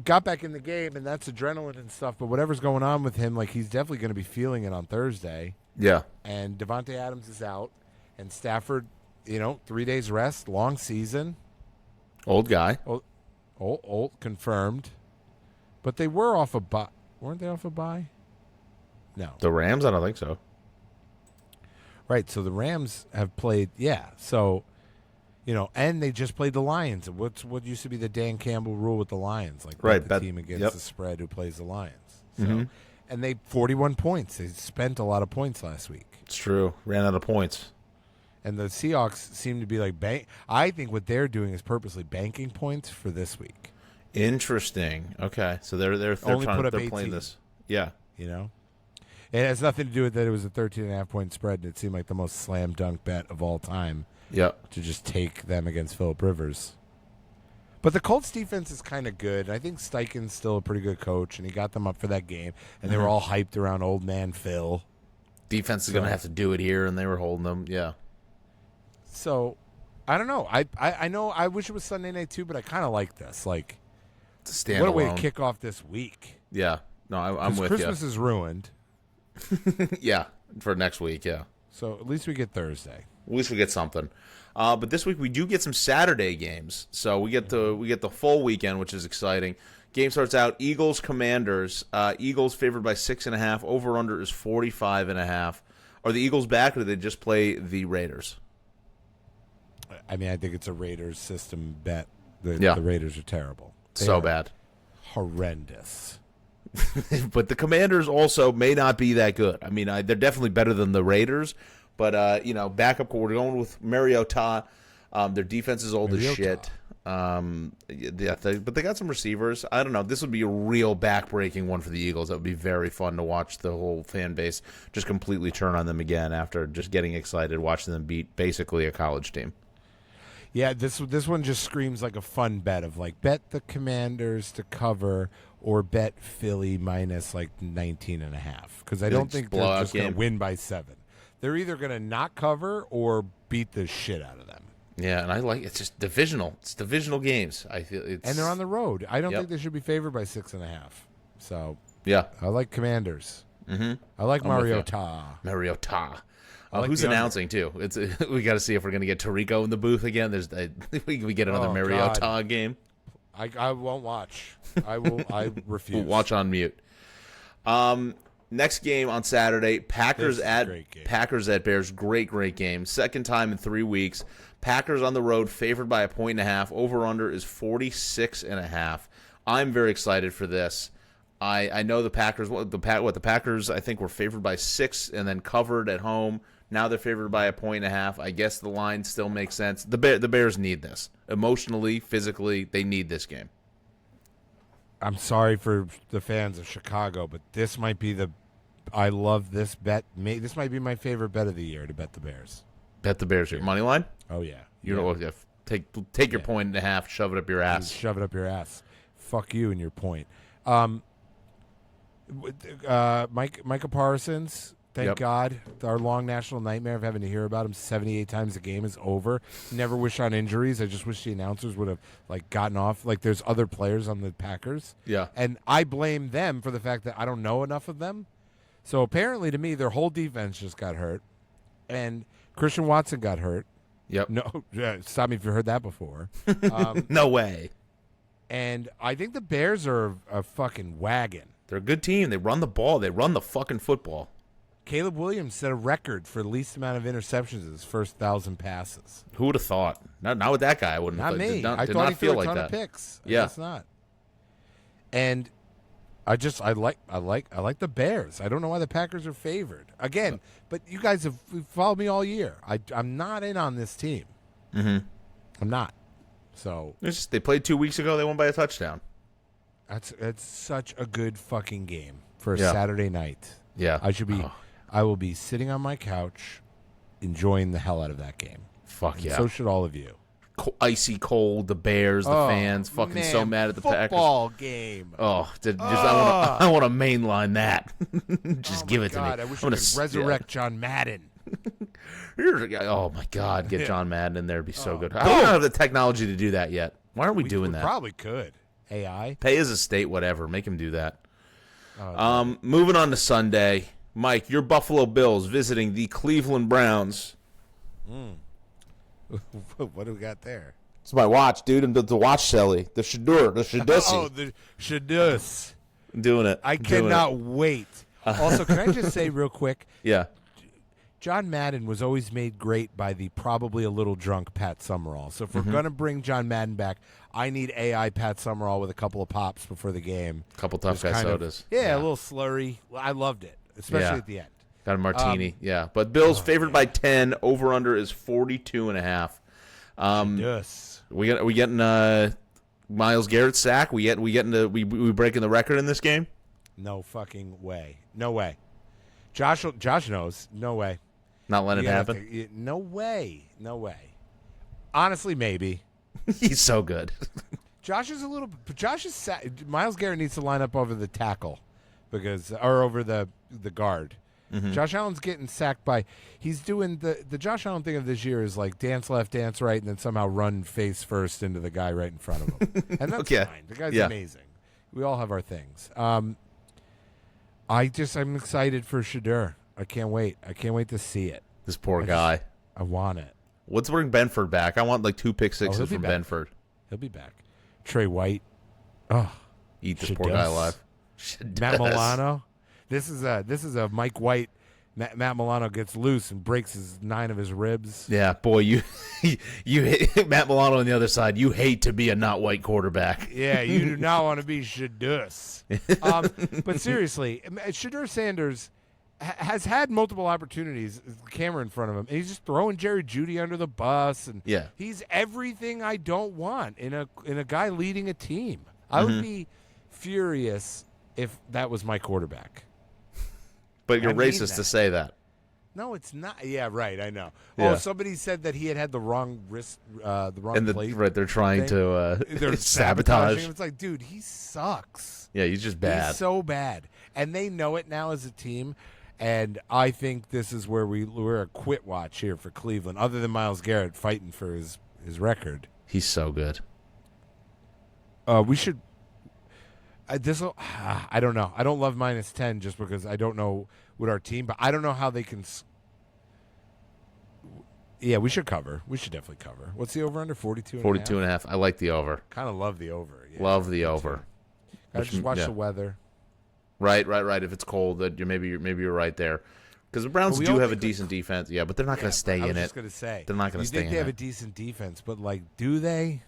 got back in the game, and that's adrenaline and stuff. But whatever's going on with him, like he's definitely going to be feeling it on Thursday. Yeah. And Devontae Adams is out, and Stafford, 3 days rest, long season. Old guy. Old confirmed. But they were off a bye. Weren't they off a bye? No. The Rams? I don't think so. Right, so the Rams have played, so, and they just played the Lions. What used to be the Dan Campbell rule with the Lions? Like, right, the team against yep. the spread who plays the Lions. So, and they 41 points. They spent a lot of points last week. It's true. Ran out of points. And the Seahawks seem to be like I think what they're doing is purposely banking points for this week. Interesting. Okay, so they're Only trying, put up they're 18. playing this. Yeah. It has nothing to do with that it was a 13.5 point spread, and it seemed like the most slam dunk bet of all time. Yep. To just take them against Phillip Rivers. But the Colts defense is kind of good. I think Steichen's still a pretty good coach, and he got them up for that game. And they were all hyped around old man Phil. Defense is going to have to do it here, and they were holding them. Yeah. So, I don't know. I know I wish it was Sunday night too, but I kind of like this. Like, it's a standalone. What a way to kick off this week. Yeah. No, I'm with Christmas is ruined. Yeah, for next week, yeah. So at least we get Thursday. At least we get something. But this week we do get some Saturday games. So we get the full weekend, which is exciting. Game starts out Eagles Commanders. Eagles favored by 6.5. Over under is 45.5. Are the Eagles back, or do they just play the Raiders? I mean, I think it's a Raiders system bet. The Raiders are terrible. They are bad. Horrendous. But the Commanders also may not be that good. I mean, they're definitely better than the Raiders. But, backup, we're going with Mariota. Their defense is old as shit. But they got some receivers. I don't know. This would be a real back-breaking one for the Eagles. That would be very fun to watch the whole fan base just completely turn on them again after just getting excited, watching them beat basically a college team. Yeah, this one just screams like a fun bet of like bet the Commanders to cover or bet Philly minus like 19.5 because I don't think they're just going to win by 7. They're either going to not cover or beat the shit out of them. Yeah, and I like it's just divisional. It's divisional games. I feel it's and they're on the road. I don't think they should be favored by 6.5. So yeah, I like Commanders. Mm-hmm. I like Mariota. Mariota. Like who's announcing too? It's we got to see if we're going to get Tirico in the booth again. We get another Mariota game. I won't watch. I will. I refuse. We'll watch on mute. Next game on Saturday, Packers at Bears. Great game. Second time in 3 weeks. Packers on the road, favored by 1.5. Over under is 46.5. I'm very excited for this. I know the Packers. The Packers I think were favored by 6 and then covered at home. Now they're favored by 1.5. I guess the line still makes sense. The Bears need this emotionally, physically. They need this game. I'm sorry for the fans of Chicago, but this might be I love this bet. This might be my favorite bet of the year to bet the Bears. Bet the Bears here. Money line? Oh, yeah. You know, take your 1.5, shove it up your ass. Shove it up your ass. Fuck you and your point. Micah Parsons, thank God. Our long national nightmare of having to hear about him 78 times a game is over. Never wish on injuries. I just wish the announcers would have gotten off. There's other players on the Packers. Yeah. And I blame them for the fact that I don't know enough of them. So apparently to me, their whole defense just got hurt. And Christian Watson got hurt. Yep. No, stop me if you heard that before. No way. And I think the Bears are a fucking wagon. They're a good team. They run the ball. They run the fucking football. Caleb Williams set a record for the least amount of interceptions in his first 1,000 passes. Who would have thought? Not with that guy. I wouldn't. Not me. I did thought not he feel threw a like ton that. of picks. Yeah, it's not. And I like the Bears. I don't know why the Packers are favored again. But you guys have followed me all year. I'm not in on this team. Mm-hmm. I'm not. So they played 2 weeks ago. They won by a touchdown. That's such a good fucking game for a Saturday night. Yeah, I will be sitting on my couch, enjoying the hell out of that game. Fuck yeah! So should all of you. Icy cold. The Bears, the fans, fucking so mad at the Packers. Football game. I want to mainline that. Just give it to me. I wish I could resurrect John Madden. Oh my God, get John Madden in there. It'd be so good. I don't have the technology to do that yet. Why aren't we doing that? Probably could. AI. Pay his estate, whatever. Make him do that. Moving on to Sunday. Mike, your Buffalo Bills visiting the Cleveland Browns. What do we got there? It's my watch, dude. And the watch Shelly. The Shadur. The Shadussi. Oh, the Shadus. Doing it. I cannot wait. Also, can I just say real quick, Yeah. John Madden was always made great by the probably a little drunk Pat Summerall. So if we're going to bring John Madden back, I need AI Pat Summerall with a couple of pops before the game. A couple tough guy sodas. A little slurry. I loved it, especially at the end. Got a martini, But Bills favored by 10. Over under is 42.5. Yes. We getting Myles Garrett sack? We breaking the record in this game? No fucking way. No way. Josh knows. No way. Not letting it happen. No way. No way. Honestly, maybe. He's so good. Myles Garrett needs to line up over the tackle or over the guard. Mm-hmm. Josh Allen's getting sacked he's doing the Josh Allen thing of this year is like dance left, dance right, and then somehow run face first into the guy right in front of him. And that's fine. The guy's amazing. We all have our things. I'm excited for Shedeur. I can't wait. I can't wait to see it. This poor guy. I want it. Let's bring Benford back. I want like 2 pick sixes from Benford. He'll be back. Trey White. Oh, eat this poor guy alive. Matt Milano. This is a Mike White. Matt Milano gets loose and breaks 9 of his ribs. Yeah, boy, you hate Matt Milano on the other side. You hate to be a not white quarterback. Yeah, you do not want to be Shedeur. But seriously, Shedeur Sanders has had multiple opportunities, camera in front of him, and he's just throwing Jerry Jeudy under the bus, and he's everything I don't want in a guy leading a team. I would be furious if that was my quarterback. But you're racist to say that. No, it's not. Yeah, right. I know. Yeah. Oh, somebody said that he had the wrong wrist, the wrong plate. Right, they're trying to they're sabotage. It's like, dude, he sucks. Yeah, he's just bad. He's so bad, and they know it now as a team. And I think this is where we're a quit watch here for Cleveland. Other than Myles Garrett fighting for his record, he's so good. We should. I don't know. I don't love -10 just because I don't know with our team, but I don't know how they can. Yeah, we should cover. We should definitely cover. What's the over under? 42.5? 42.5. I like the over. Kind of love the over. Yeah, love the over. I just watch the weather. Right. If it's cold, that maybe you're right there, because the Browns do have a decent defense. Yeah, but they're not going to stay in it. I was just going to say they're not going to stay in it. You think they have a decent defense, but like, do they?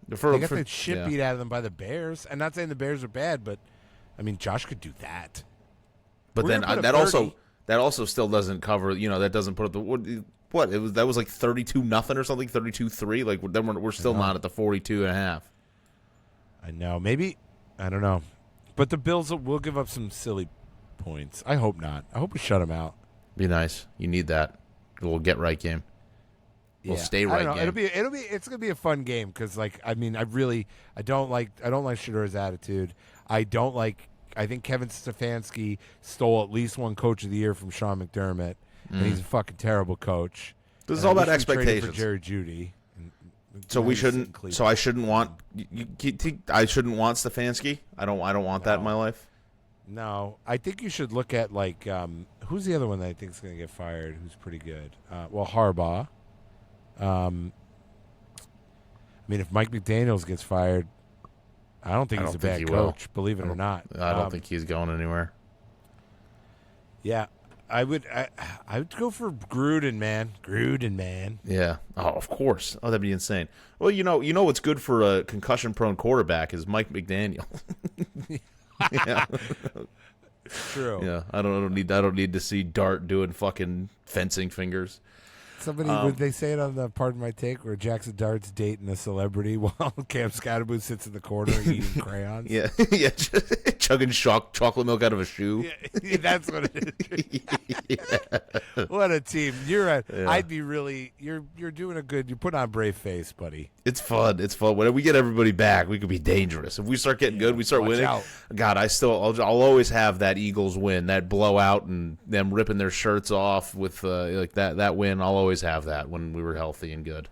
They got the shit beat out of them by the Bears. I'm not saying the Bears are bad, but I mean, Josh could do that. But then that also still doesn't cover. That doesn't put up the what it was. That was like 32-0 or something, 32-3. Like then we're still not at the 42.5. I know. Maybe I don't know, but the Bills will give up some silly points. I hope not. I hope we shut them out. Be nice. You need that. A little get right game. We'll stay right. I don't know. It's gonna be a fun game because, like, I mean, I don't like Shedeur's attitude. I think Kevin Stefanski stole at least one Coach of the Year from Sean McDermott, and he's a fucking terrible coach. This is all about expectations. For Jerry Jeudy. So we shouldn't. So I shouldn't want. I shouldn't want Stefanski. I don't want that in my life. No, I think you should look at like who's the other one that I think is going to get fired? Who's pretty good? Harbaugh. I mean, if Mike McDaniels gets fired, I don't think he's a bad coach. Believe it or not, I don't think he's going anywhere. Yeah, I would go for Gruden, man. Yeah. Oh, of course. Oh, that'd be insane. Well, you know what's good for a concussion-prone quarterback is Mike McDaniel. Yeah. True. Yeah. I don't need to see Dart doing fucking fencing fingers. Somebody would they say it on the Pardon My Take where Jackson Dart's dating a celebrity while Cam Scatterboo sits in the corner eating crayons? Yeah, chugging chocolate milk out of a shoe. Yeah, that's what it is. Yeah. What a team! I'd be really. You're doing a good. You put on a brave face, buddy. It's fun. When we get everybody back, we could be dangerous. If we start getting good, we start winning. Out. God, I'll always have that Eagles win, that blowout, and them ripping their shirts off with like that win. I'll always have that when we were healthy and good.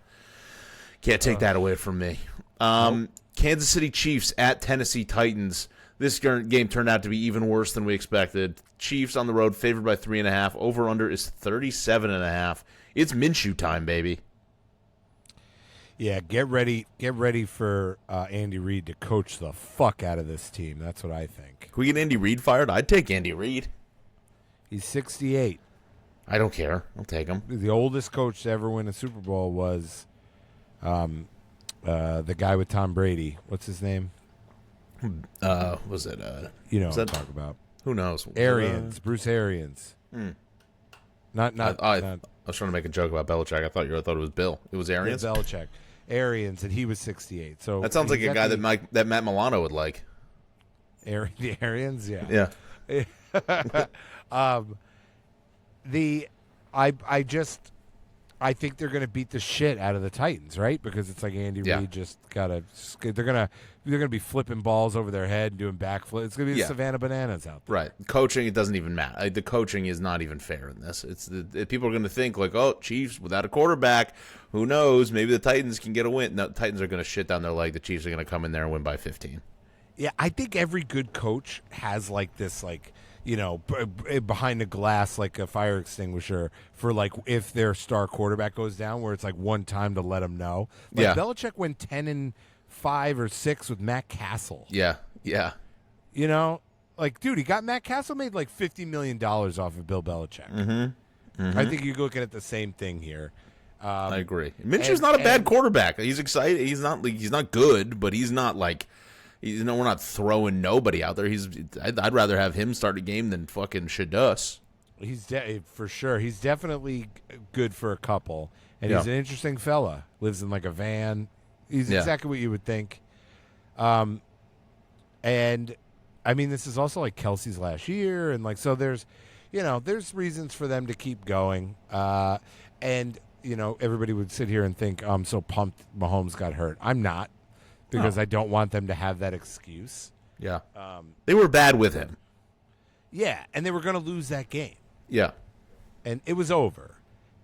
Can't take that away from me. Nope. Kansas City Chiefs at Tennessee Titans. This game turned out to be even worse than we expected. Chiefs on the road, favored by 3.5. Over-under is 37.5. It's Minshew time, baby. Yeah, get ready for Andy Reid to coach the fuck out of this team. That's what I think. Can we get Andy Reid fired? I'd take Andy Reid. He's 68. I don't care. I'll take him. The oldest coach to ever win a Super Bowl was the guy with Tom Brady. What's his name? Was it? You know was what I'm that- talking about. Who knows? Arians. Bruce Arians. Not I was trying to make a joke about Belichick. I thought it was Bill. It was Arians. Belichick. Arians, and he was 68. So That sounds like a guy that Matt Milano would like. The Arians, yeah. Yeah. I think they're going to beat the shit out of the Titans, right? Because it's like Andy Yeah. Reid just they're going to be flipping balls over their head and doing backflips. It's going to be the Savannah Bananas out there. Right. Coaching, it doesn't even matter. The coaching is not even fair in this. It's people are going to think like, oh, Chiefs without a quarterback, who knows? Maybe the Titans can get a win. No, the Titans are going to shit down their leg. The Chiefs are going to come in there and win by 15. Yeah, I think every good coach has like this, like, you know, behind the glass, like a fire extinguisher for like if their star quarterback goes down, where it's like one time to let them know. Like Yeah. Belichick went 10-5 or 6 with Matt Castle. Yeah. Yeah. You know, like, dude, Matt Castle made like $50 million off of Bill Belichick. Mm-hmm. I think you're looking at the same thing here. I agree. Minshew's not a bad quarterback. He's excited. He's not good, but he's not like. We're not throwing nobody out there. I'd rather have him start a game than fucking Shadus. He's for sure. He's definitely good for a couple, and he's an interesting fella. Lives in like a van. He's exactly what you would think. And I mean, this is also like Kelsey's last year, and like so. There's reasons for them to keep going. And everybody would sit here and think I'm so pumped Mahomes got hurt. I'm not. Because I don't want them to have that excuse. Yeah. They were bad with him. Yeah, and they were going to lose that game. Yeah. And it was over.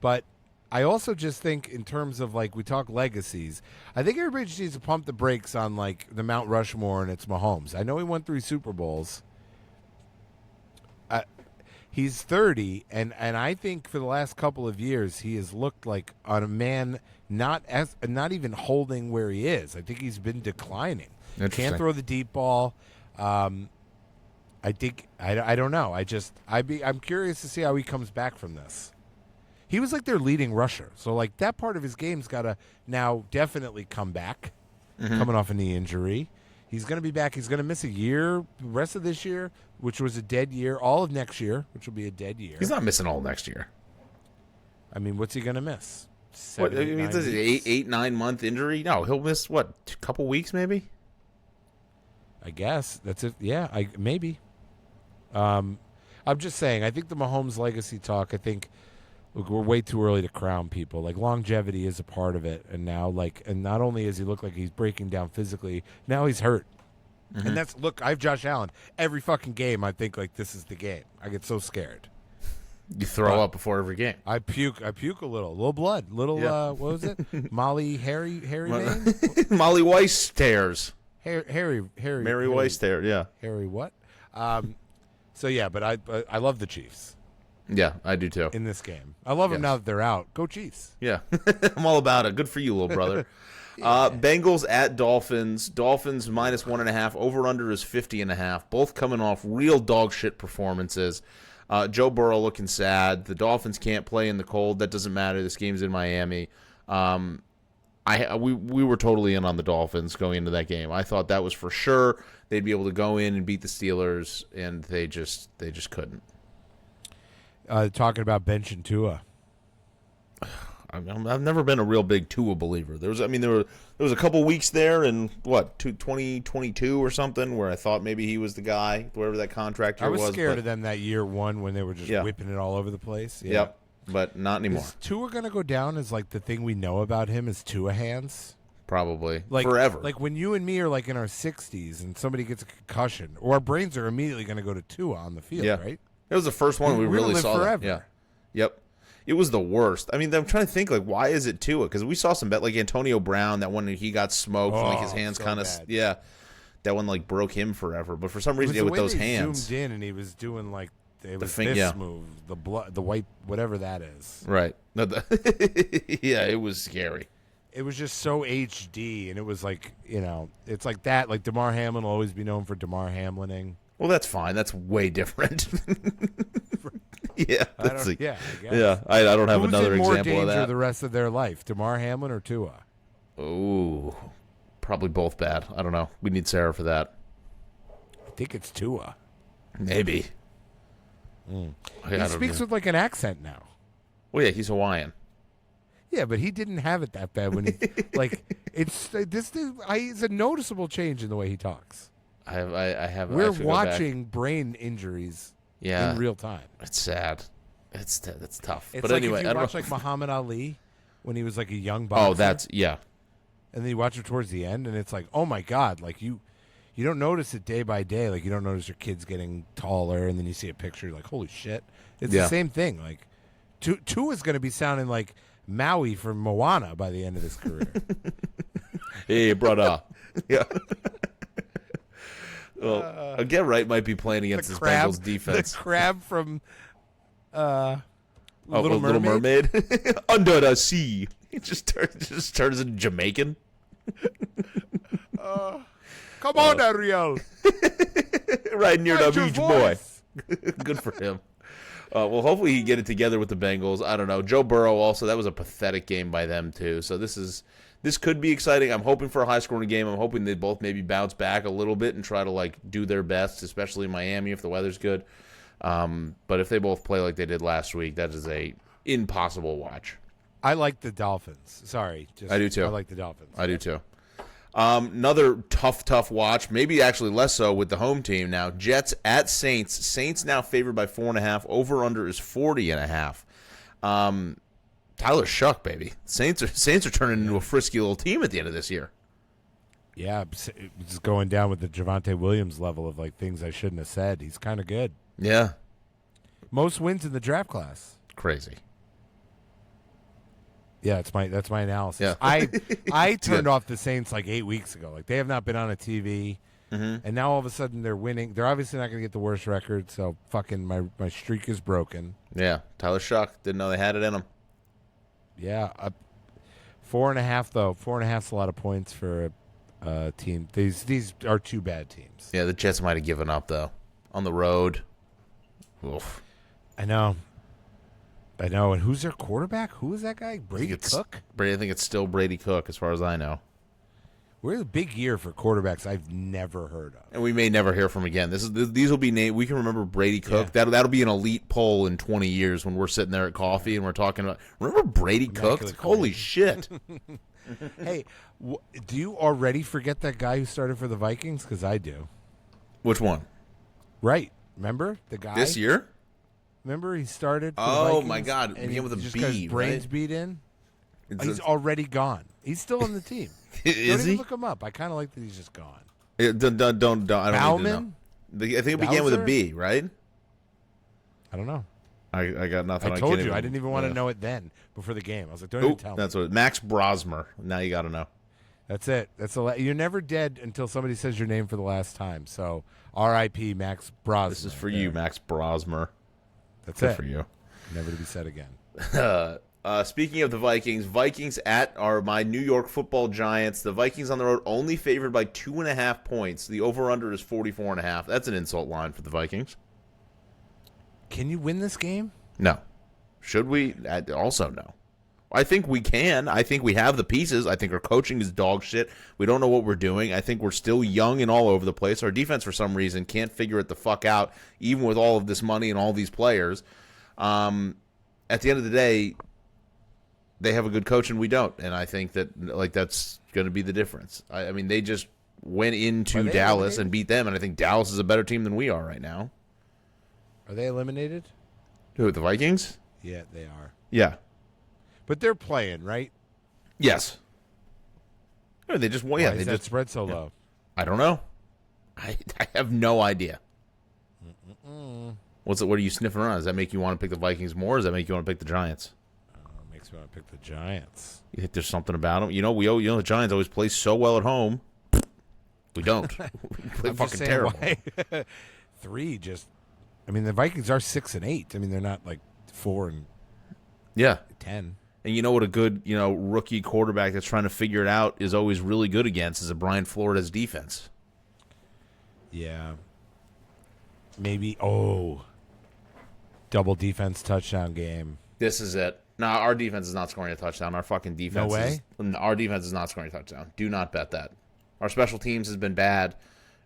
But I also just think in terms of, like, we talk legacies, I think everybody just needs to pump the brakes on, like, the Mount Rushmore and it's Mahomes. I know he won 3 Super Bowls. He's 30, and I think for the last couple of years he has looked like on a man not even holding where he is. I think he's been declining. Can't throw the deep ball. I think I don't know. I'm curious to see how he comes back from this. He was like their leading rusher, so like that part of his game's got to now definitely come back. Coming off a knee injury. He's going to be back. He's going to miss a year, the rest of this year, which was a dead year, all of next year, which will be a dead year. He's not missing all next year. I mean, what's he going to miss? What, I mean, this is 8-9 month injury? No, he'll miss, what, a couple weeks maybe? I guess. That's it. Yeah, maybe. I'm just saying, I think the Mahomes legacy talk, I think, look, we're way too early to crown people. Like, longevity is a part of it. And now, and not only does he look like he's breaking down physically, now he's hurt. And I have Josh Allen. Every fucking game, I think, like, this is the game. I get so scared. You throw up before every game. I puke a little blood. What was it? Molly, Harry name? Molly Weiss tears. Harry. Mary Weiss tear, yeah. Harry what? So, yeah, but I love the Chiefs. Yeah, I do too. In this game. I love them now that they're out. Go Chiefs. Yeah, I'm all about it. Good for you, little brother. Bengals at Dolphins. Dolphins minus 1.5. Over-under is 50.5. Both coming off real dog shit performances. Joe Burrow looking sad. The Dolphins can't play in the cold. That doesn't matter. This game's in Miami. We were totally in on the Dolphins going into that game. I thought that was for sure. They'd be able to go in and beat the Steelers, and they just couldn't. Talking about benching Tua. I've never been a real big Tua believer. There was a couple weeks there in 2022 or something where I thought maybe he was the guy, wherever that contract year was. I was scared of them that year one when they were just whipping it all over the place. Yeah. Yep, but not anymore. Is Tua going to go down as like the thing we know about him is Tua hands? Probably. Like, forever. Like when you and me are like in our 60s and somebody gets a concussion, or our brains are immediately going to go to Tua on the field, right? It was the first one we really saw forever. that. Yeah. Yep. It was the worst. I mean, I'm trying to think, like, why is it Tua? Because we saw some bet, like Antonio Brown, that one he got smoked, and, like his hands so kind of, bad. that one like broke him forever. But for some reason, with those hands, zoomed in and he was doing like this move, the blood, the white, whatever that is. Right. No, yeah, it was scary. It was just so HD, and it was like it's like that. Like DeMar Hamlin will always be known for DeMar Hamlining. Well, that's fine. That's way different. Yeah, I guess. I don't have Who's another in more example of danger that. the rest of their life, Damar Hamlin or Tua? Ooh, probably both bad. I don't know. We need Sarah for that. I think it's Tua. Maybe. He speaks with like an accent now. Well, yeah, he's Hawaiian. Yeah, but he didn't have it that bad when he like it's it's a noticeable change in the way he talks. I have. I We're have to go back. watching brain injuries Yeah, in real time. It's sad. That's tough. It's But like anyway, if you I don't watch know. like Muhammad Ali when he was like a young boxer. Oh, that's yeah. And then you watch it towards the end, and it's like, oh my god, like you don't notice it day by day. Like you don't notice your kids getting taller, and then you see a picture, you're like, holy shit. It's Yeah. the same thing. Like Tua is going to be sounding like Maui from Moana by the end of his career. Hey, brother. Yeah. Well, Get Right might be playing against this Bengals defense. The crab from Little Mermaid. Under the sea. He just turns into Jamaican. Come on, Ariel. Right near the Find your beach boy. voice. Good for him. Well, hopefully he can get it together with the Bengals. I don't know. Joe Burrow also, that was a pathetic game by them too. So this could be exciting. I'm hoping for a high-scoring game. I'm hoping they both maybe bounce back a little bit and try to like do their best, especially in Miami if the weather's good. But if they both play like they did last week, that is a impossible watch. I like the Dolphins. Sorry. I do too. I like the Dolphins. I do too. Another tough watch, maybe actually less so with the home team now. Jets at Saints. Saints now favored by 4.5. Over/under is 40.5. Tyler Shuck, baby. Saints are turning into a frisky little team at the end of this year. Yeah, it's going down with the Javonte Williams level of like things I shouldn't have said. He's kind of good. Yeah, Most wins in the draft class. crazy. Yeah, that's my analysis. Yeah. I turned off the Saints like 8 weeks ago. Like they have not been on a TV, and now all of a sudden they're winning. They're obviously not going to get the worst record. So fucking my streak is broken. Yeah, Tyler Shuck didn't know they had it in him. Yeah, 4.5 though. 4.5's a lot of points for a team. These are two bad teams. Yeah, the Jets might have given up though on the road. Oof. I know. And who's their quarterback? Who is that guy? Brady Cook? I think it's still Brady Cook, as far as I know. We're in a big year for quarterbacks I've never heard of. And we may never hear from again. These will be named. We can remember Brady Cook. Yeah. That'll be an elite poll in 20 years when we're sitting there at coffee and we're talking about. Remember Brady Cook? Immaculate Holy shit! Hey, do you already forget that guy who started for the Vikings? Because I do. Which one? Right. Remember the guy? This year? Remember he started for the Oh, Vikings, my God. It and began with a just B, got his brains right? beat in? It's- He's already gone. He's still on the team. Is Don't even he? look him up. I kind of like that he's just gone. Don't. I don't need to know. Bauman? I think it began with a Bowser? B, right? I don't know. I got nothing. I told you. I didn't even want to know it then before the game. I was like, don't even tell me. That's what Max Brosmer. Now you got to know. That's it. You're never dead until somebody says your name for the last time. So, R.I.P. Max Brosmer. This is for you, Max Brosmer. That's Good it. for you. Never to be said again. Speaking of the Vikings at my New York Football Giants. The Vikings on the road only favored by 2.5 points. The over/under is 44.5. That's an insult line for the Vikings. Can you win this game? No. Should we? Also, no. I think we can. I think we have the pieces. I think our coaching is dog shit. We don't know what we're doing. I think we're still young and all over the place. Our defense, for some reason, can't figure it the fuck out, even with all of this money and all these players. At the end of the day, they have a good coach and we don't. And I think that that's going to be the difference. I mean, they just went into Dallas and beat them, and I think Dallas is a better team than we are right now. Are they eliminated? Who, the Vikings? Yeah, they are. Yeah. But they're playing, right? Yes. Or they just won. Why Yeah, is they that just spread so low? I don't know. I have no idea. What are you sniffing around? Does that make you want to pick the Vikings more, or does that make you want to pick the Giants? Makes me want to pick the Giants. You think there's something about them? The Giants always play so well at home. We don't. We play I'm just fucking saying terrible. why 3 just. I mean, the Vikings are 6-8. I mean, they're not like 4-10. Yeah. And you know what a good, rookie quarterback that's trying to figure it out is always really good against is a Brian Flores defense. Yeah. Maybe. Oh. Double defense touchdown game. This is it. No, our defense is not scoring a touchdown. Our fucking defense. No way? Our defense is not scoring a touchdown. Do not bet that. Our special teams has been bad,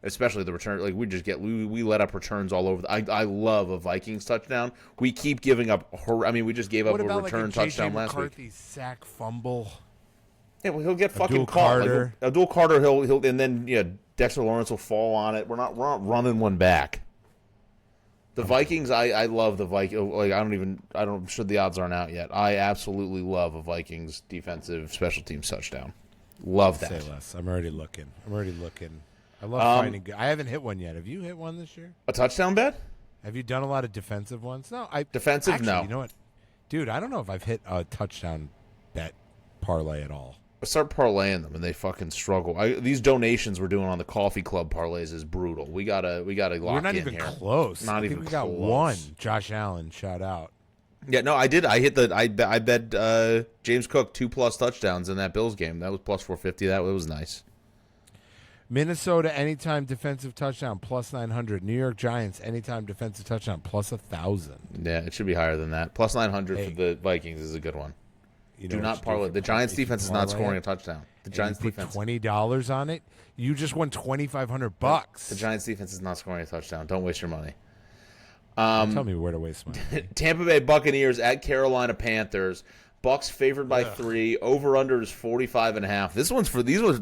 especially the return. Like we let up returns all over. I love a Vikings touchdown. We keep giving up. We just gave up a return touchdown last week. McCarthy sack fumble? Yeah, well, he'll get fucking Abdul caught. Carter. Like, Abdul Carter, he'll, and then Dexter Lawrence will fall on it. We're not running one back. The Vikings, I love the Vikings. Like I'm sure the odds aren't out yet. I absolutely love a Vikings defensive special teams touchdown. Love that. Say less. I'm already looking. I love finding good. I haven't hit one yet. Have you hit one this year? A touchdown bet? Have you done a lot of defensive ones? No. Defensive? Actually, No. You know what? Dude, I don't know if I've hit a touchdown bet parlay at all. I start parlaying them, and they fucking struggle. These donations we're doing on the coffee club parlays is brutal. We gotta lock in here. We're not even close. I think we got one. Josh Allen, shout out. Yeah, no, I did. I bet James Cook 2+ touchdowns in that Bills game. That was plus 450. That was nice. Minnesota anytime defensive touchdown plus 900. New York Giants anytime defensive touchdown plus 1,000. Yeah, it should be higher than that. Plus 900 for the Vikings is a good one. Do not parlay. The Giants defense is not scoring a touchdown. The Giants defense. $20 on it. You just won $2,500. The Giants defense is not scoring a touchdown. Don't waste your money. Tell me where to waste money. Tampa Bay Buccaneers at Carolina Panthers. Bucs favored by 3. Over under is 45.5.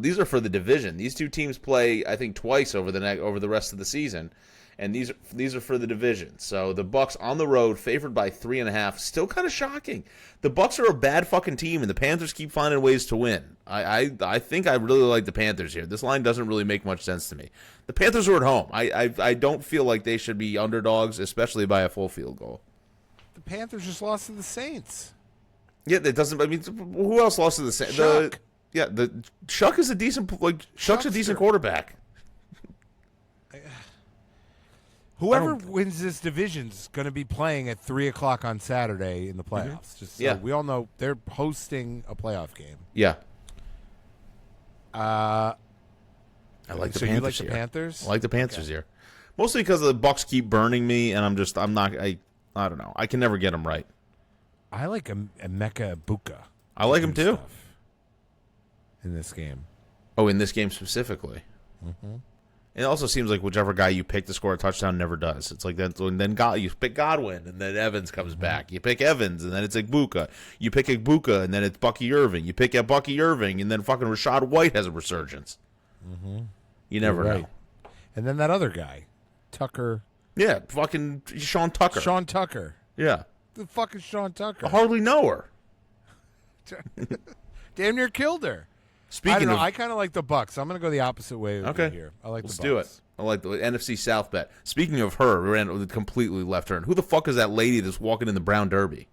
These are for the division. These two teams play, I think, twice over the rest of the season, and these are for the division. So the Bucs on the road favored by 3.5. Still kind of shocking. The Bucs are a bad fucking team, and the Panthers keep finding ways to win. I think I really like the Panthers here. This line doesn't really make much sense to me. The Panthers are at home. I don't feel like they should be underdogs, especially by a full field goal. The Panthers just lost to the Saints. Yeah, it doesn't. I mean, who else lost to the Saints? Shuck. Shuck is a decent Shuck's a decent quarterback. Whoever wins this division is going to be playing at 3:00 on Saturday in the playoffs. Just so we all know they're hosting a playoff game. Yeah. I like the Panthers. You like the here. Panthers? I like the Panthers here, mostly because the Bucs keep burning me, and I'm not. I don't know. I can never get them right. I like Emeka Buka. I like him too. In this game. Oh, in this game specifically. Mm-hmm. It also seems like whichever guy you pick to score a touchdown never does. It's like that. And then you pick Godwin, and then Evans comes back. You pick Evans, and then it's Igbuka. You pick Igbuka, and then it's Bucky Irving. You pick Bucky Irving, and then fucking Rashad White has a resurgence. Mm-hmm. You never know. And then that other guy, Tucker. Yeah, fucking Sean Tucker. Sean Tucker. Yeah. The fuck is Sean Tucker? I hardly know her. Damn near killed her. I don't know. I kind of like the Bucs. I'm going to go the opposite way here. I like Let's the Bucs. do it. I like the NFC South bet. Speaking of her, we ran completely left turn. Who the fuck is that lady that's walking in the Brown Derby?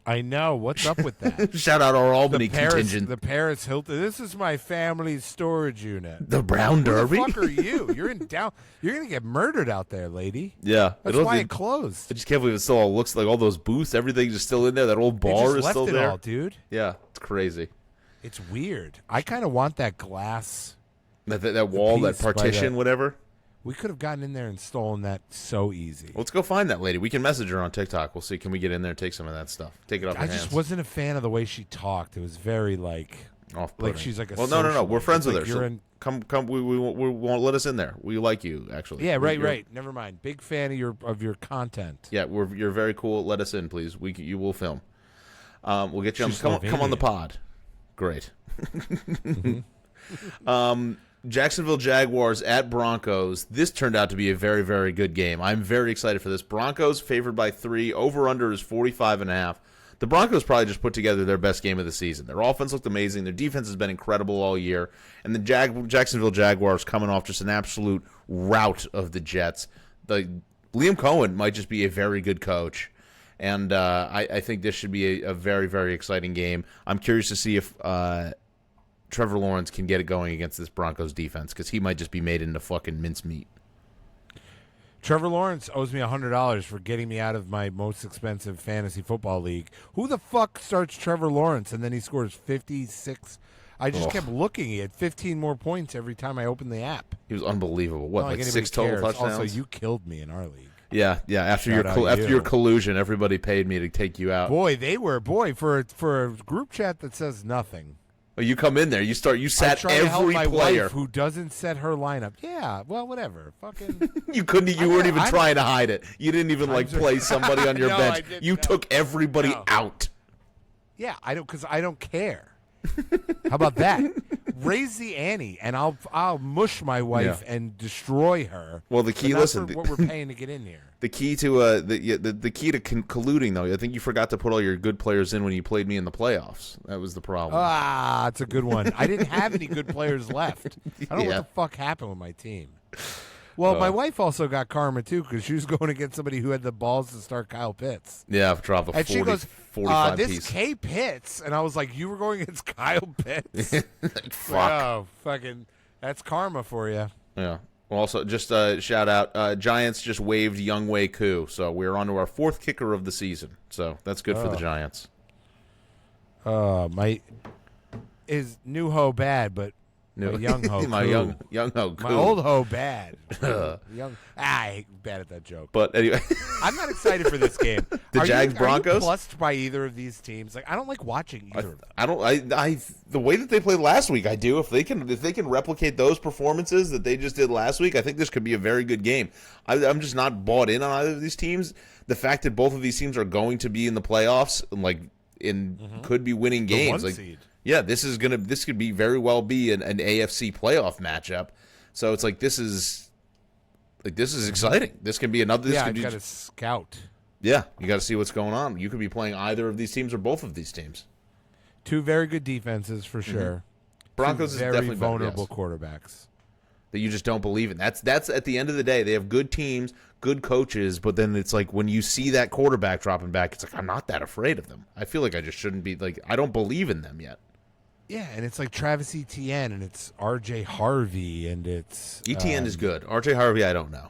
I know. What's up with that? Shout out our Albany contingent. The Paris Hilton. This is my family's storage unit. The Brown Derby? Who the fuck are you? You're in down. You're going to get murdered out there, lady. Yeah. That's why it closed. I just can't believe it still all looks like all those booths. Everything's just still in there. That old bar is still left there. It all, dude. Yeah. It's crazy. It's weird. I kind of want that glass. That wall, that partition, whatever. We could have gotten in there and stolen that so easy. Well, let's go find that lady. We can message her on TikTok. We'll see. Can we get in there and take some of that stuff? Take it off her hands. I just wasn't a fan of the way she talked. It was very off-putting. like she's like a. Well, no. We're friends with her. You're come. We won't let us in there. We like you, actually. Yeah, right. Never mind. Big fan of your content. Yeah, you're very cool. Let us in, please. You will film. We'll get you on. Come on the pod. Great. Mm-hmm. Jacksonville Jaguars at Broncos. This turned out to be a very, very good game. I'm very excited for this. Broncos favored by 3. Over-under is 45.5. The Broncos probably just put together their best game of the season. Their offense looked amazing. Their defense has been incredible all year. And the Jacksonville Jaguars coming off just an absolute rout of the Jets. Liam Cohen might just be a very good coach. And I think this should be a very, very exciting game. I'm curious to see if Trevor Lawrence can get it going against this Broncos defense, because he might just be made into fucking mincemeat. Trevor Lawrence owes me $100 for getting me out of my most expensive fantasy football league. Who the fuck starts Trevor Lawrence and then he scores 56? I just kept looking. He had 15 more points every time I opened the app. He was unbelievable. What, like 6 total touchdowns? Also, you killed me in our league. Yeah. After Shout out after you. your collusion, everybody paid me to take you out. Boy, for a group chat that says nothing. Well, you come in there, you sat I try to help every my player. wife who doesn't set her lineup. Yeah, well, whatever. Fucking. You weren't even trying to hide it. You didn't even play somebody on your No, bench. I didn't, You no. took everybody No. out. Yeah, because I don't care. How about that? Raise the ante, and I'll mush my wife and destroy her. Well, the key. But not Listen, for what we're paying to get in here. the key to the key to colluding though. I think you forgot to put all your good players in when you played me in the playoffs. That was the problem. Ah, it's a good one. I didn't have any good players left. I don't know Yeah. what the fuck happened with my team. Well, my wife also got karma too because she was going against somebody who had the balls to start Kyle Pitts. Yeah, drop a And 40, she goes, 45 this piece. K Pitts, and I was like, you were going against Kyle Pitts. Fuck. Oh, fucking, that's karma for you. Yeah. Well, also, just shout out, Giants just waived Younghoe Koo, so we're on to our fourth kicker of the season. So that's good for the Giants. Is new ho bad, but my young ho my cool. young ho Koo. My old ho bad. I ain't bad at that joke. But anyway, I'm not excited for this game. The Jags Are Broncos? you plussed by either of these teams? Like, I don't like watching either of them. I don't. I the way that they played last week, I do. If they can replicate those performances that they just did last week, I think this could be a very good game. I'm just not bought in on either of these teams. The fact that both of these teams are going to be in the playoffs, and could be winning games. one seed. Yeah, this could be very well be an AFC playoff matchup. So it's this is exciting. This could be another. Yeah, I've got to scout. Yeah, you got to see what's going on. You could be playing either of these teams or both of these teams. Two very good defenses for sure. Broncos Two is very definitely better, vulnerable yes. quarterbacks. That you just don't believe in. That's at the end of the day. They have good teams, good coaches, but then it's when you see that quarterback dropping back, it's I'm not that afraid of them. I feel like I just shouldn't be I don't believe in them yet. Yeah, and it's like Travis Etienne, and it's R.J. Harvey, and it's ETN is good. RJ Harvey, I don't know.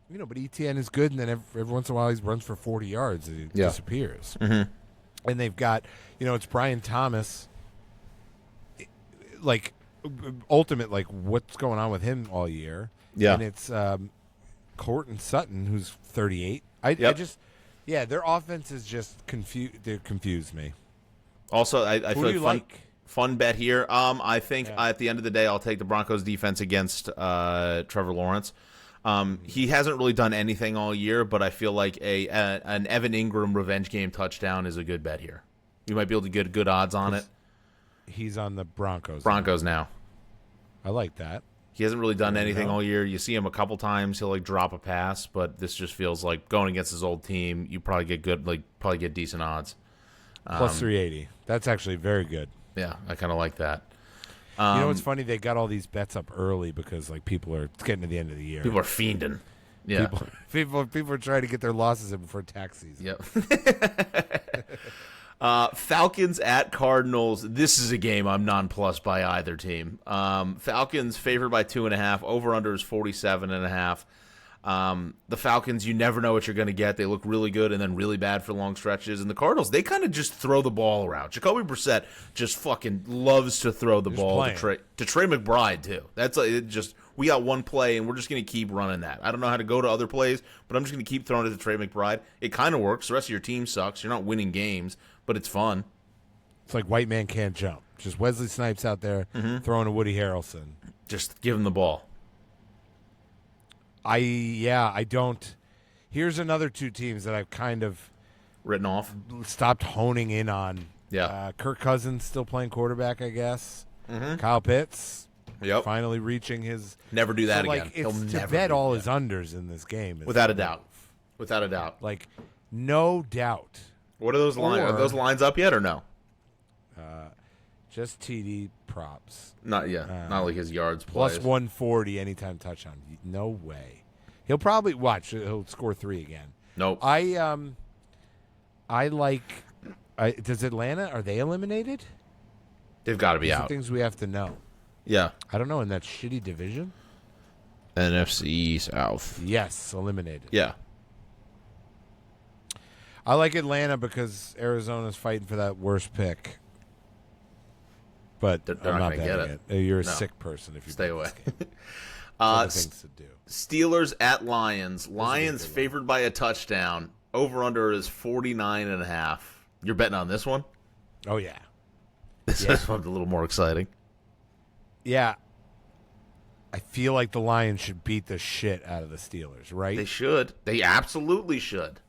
But Etienne is good, and then every once in a while he runs for 40 yards and he disappears. Mm-hmm. And they've got, it's Brian Thomas. Ultimate, what's going on with him all year? Yeah, and it's Courtland Sutton, who's 38. Their offense is just They confused me. Also, I Who feel do you like? Fun bet here. I think at the end of the day, I'll take the Broncos defense against Trevor Lawrence. He hasn't really done anything all year, but I feel like an Evan Ingram revenge game touchdown is a good bet here. You might be able to get good odds on it. He's on the Broncos. Now. I like that. He hasn't really done anything all year. You see him a couple times. He'll drop a pass, but this just feels like going against his old team. You probably get probably get decent odds. Plus 380. That's actually very good. Yeah, I kind of like that. You know what's funny? They got all these bets up early because it's getting to the end of the year. People are fiending. Yeah, people are trying to get their losses in before tax season. Yep. Falcons at Cardinals. This is a game I'm nonplussed by either team. Falcons favored by 2.5. Over under is 47.5. The Falcons, you never know what you're going to get. They look really good and then really bad for long stretches. And the Cardinals, they kind of just throw the ball around. Jacoby Brissett just fucking loves to throw the ball to Trey McBride too. That's we got one play and we're just going to keep running that. I don't know how to go to other plays, but I'm just going to keep throwing it to Trey McBride. It kind of works. The rest of your team sucks. You're not winning games, but it's fun. It's like white man can't jump. Just Wesley Snipes out there throwing to Woody Harrelson. Just give him the ball. I don't. Here's another two teams that I've kind of written off, stopped honing in on. Yeah, Kirk Cousins still playing quarterback, I guess. Kyle Pitts, finally reaching his. Never do that again. It's to bet all his unders in this game, without a doubt. Without a doubt. No doubt. What are those lines? Are those lines up yet or no? Just TD props. Not yet. Not like his yards plus plays. 140 anytime touchdown. No way. He'll probably watch. He'll score 3 again. Nope. I like. Does Atlanta? Are they eliminated? They've got to be These out. are things we have to know. Yeah. I don't know in that shitty division. NFC South. Yes, eliminated. Yeah. I like Atlanta because Arizona's fighting for that worst pick. But They're I'm not not gonna get betting it. You're a No. sick person if you Stay bet away. this game. Other things to do. Steelers at Lions. Lions favored by a touchdown. Over-under is 49.5. You're betting on this one? Oh, yeah. This one's a little more exciting. Yeah. I feel like the Lions should beat the shit out of the Steelers, right? They should. They absolutely should.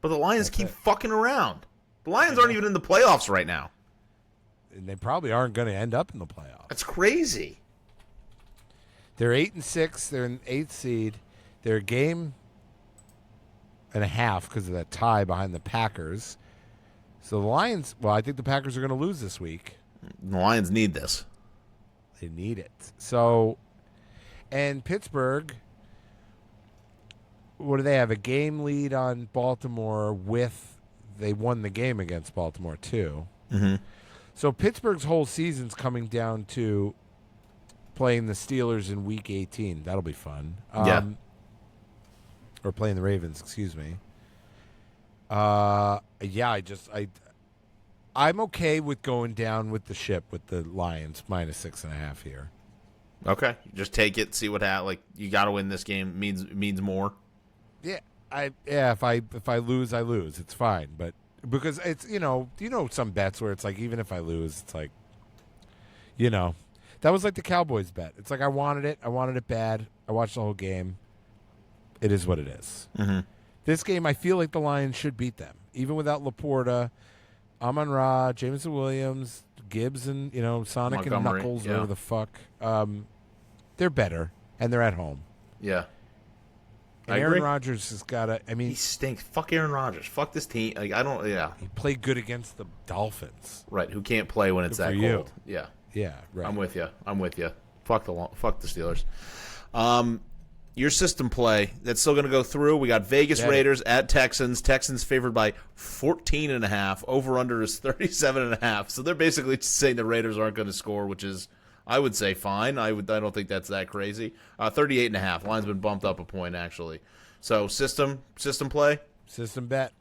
But the Lions keep fucking around. The Lions aren't even in the playoffs right now. And they probably aren't going to end up in the playoffs. That's crazy. They're 8-6. They're an 8th seed. They're a game and a half because of that tie behind the Packers. So the Lions, well, I think the Packers are going to lose this week. The Lions need this. They need it. So, and Pittsburgh, what do they have? A game lead on Baltimore they won the game against Baltimore too. Mm-hmm. So Pittsburgh's whole season's coming down to playing the Steelers in Week 18. That'll be fun. Or playing the Ravens, excuse me. I'm okay with going down with the ship with the Lions -6.5 here. Okay, just take it, see what happens. Like, you got to win this game. Means more. Yeah, if I lose, I lose. It's fine, but because it's some bets where it's like even if I lose, it's like that was like the Cowboys bet. It's like I wanted it bad. I watched the whole game. It is what it is. Mm-hmm. This game, I feel like the Lions should beat them, even without Laporta, Amon-Ra, Jameson Williams, Gibbs, and Sonic Montgomery, and Knuckles, whatever the fuck. They're better, and they're at home. Yeah. And Aaron Rodgers has got to. I mean, he stinks. Fuck Aaron Rodgers. Fuck this team. Like, I don't. Yeah. He played good against the Dolphins. Right. Who can't play when it's that cold? Yeah. Yeah. Right. I'm with you. Fuck the Steelers. Your system play that's still going to go through. We got Vegas Raiders at Texans. Texans favored by 14.5. Over under is 37.5. So they're basically just saying the Raiders aren't going to score, which is, I would say, fine. I don't think that's that crazy. 38.5. Line's been bumped up a point actually. So system play. System bet.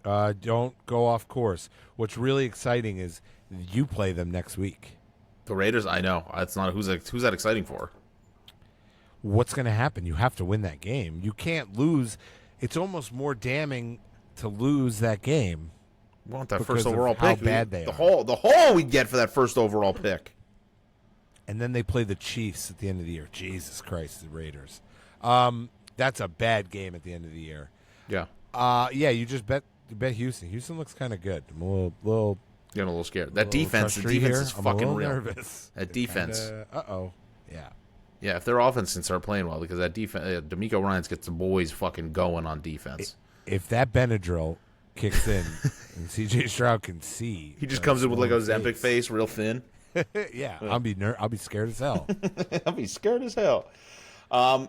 Don't go off course. What's really exciting is you play them next week. The Raiders. I know. It's not who's that exciting for. What's going to happen? You have to win that game. You can't lose. It's almost more damning to lose that game. We want that first overall how pick. Bad they the are. The haul we'd get for that first overall pick. And then they play the Chiefs at the end of the year. Jesus Christ, the Raiders. That's a bad game at the end of the year. Yeah. You just bet Houston. Houston looks kind of good. I'm a little getting a little scared. That defense, is fucking real. Nervous. That defense. Yeah. Yeah, if their offense can start playing well, because that defense, D'Amico Ryans gets the boys fucking going on defense. If that Benadryl kicks in and C.J. Stroud can see, he just comes in with like a Ozempic face, real thin. Yeah, I'll be scared as hell. I'll be scared as hell.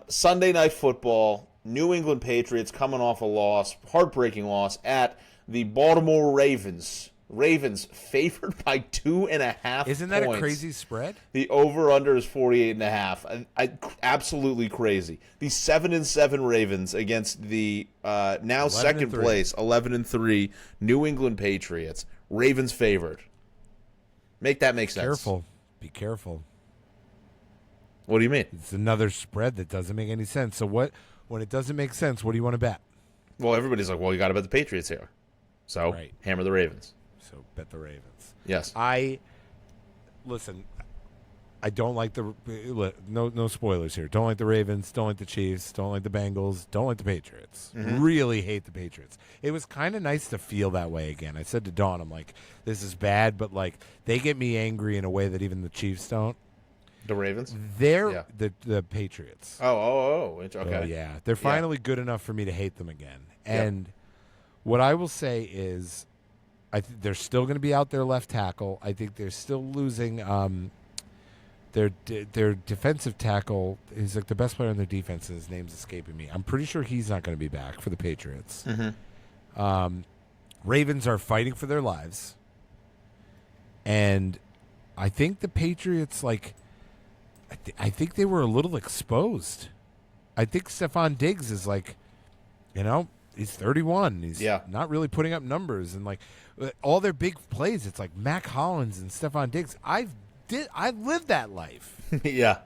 Sunday Night Football, New England Patriots coming off a heartbreaking loss at the Baltimore Ravens. Ravens favored by 2.5 Isn't that points. A crazy spread? The over-under is 48.5. Absolutely crazy. The 7-7 Ravens against the now second place 11-3 New England Patriots. Ravens favored. Make that make sense. Be careful. What do you mean? It's another spread that doesn't make any sense. So when it doesn't make sense, what do you want to bet? Well, everybody's like, well, you got to bet the Patriots here. So hammer the Ravens. So bet the Ravens. Yes. Listen, I don't like no spoilers here. Don't like the Ravens. Don't like the Chiefs. Don't like the Bengals. Don't like the Patriots. Mm-hmm. Really hate the Patriots. It was kind of nice to feel that way again. I said to Dawn, I'm like, this is bad, but like they get me angry in a way that even the Chiefs don't. The Ravens? They're the Patriots. Okay. Oh, yeah. They're finally good enough for me to hate them again. And what I will say is I think they're still going to be out there left tackle. I think they're still losing their defensive tackle. He's like the best player on their defense, and his name's escaping me. I'm pretty sure he's not going to be back for the Patriots. Mm-hmm. Ravens are fighting for their lives. And I think the Patriots, I think they were a little exposed. I think Stephon Diggs is he's 31. He's not really putting up numbers, and all their big plays, it's like Mac Hollins and Stephon Diggs. I lived that life. Yeah.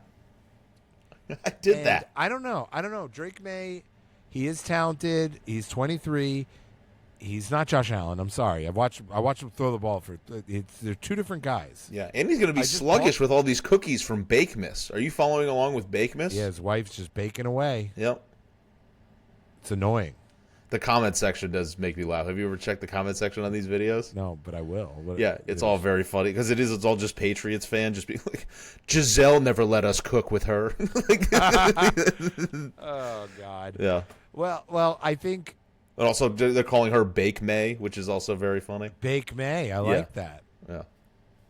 I did that. I don't know. Drake May, he is talented. He's 23. He's not Josh Allen. I'm sorry. I watched him throw the ball they're two different guys. Yeah, and he's going to be sluggish with all these cookies from Bake Miss. Are you following along with Bake Miss? Yeah, his wife's just baking away. Yep. It's annoying. The comment section does make me laugh. Have you ever checked the comment section on these videos? No, but I will. It's all very funny because it's all just Patriots fans just being like, Giselle never let us cook with her. Oh God. Yeah. Well, I think. And also, they're calling her Bake May, which is also very funny. Bake May. I like that. Yeah.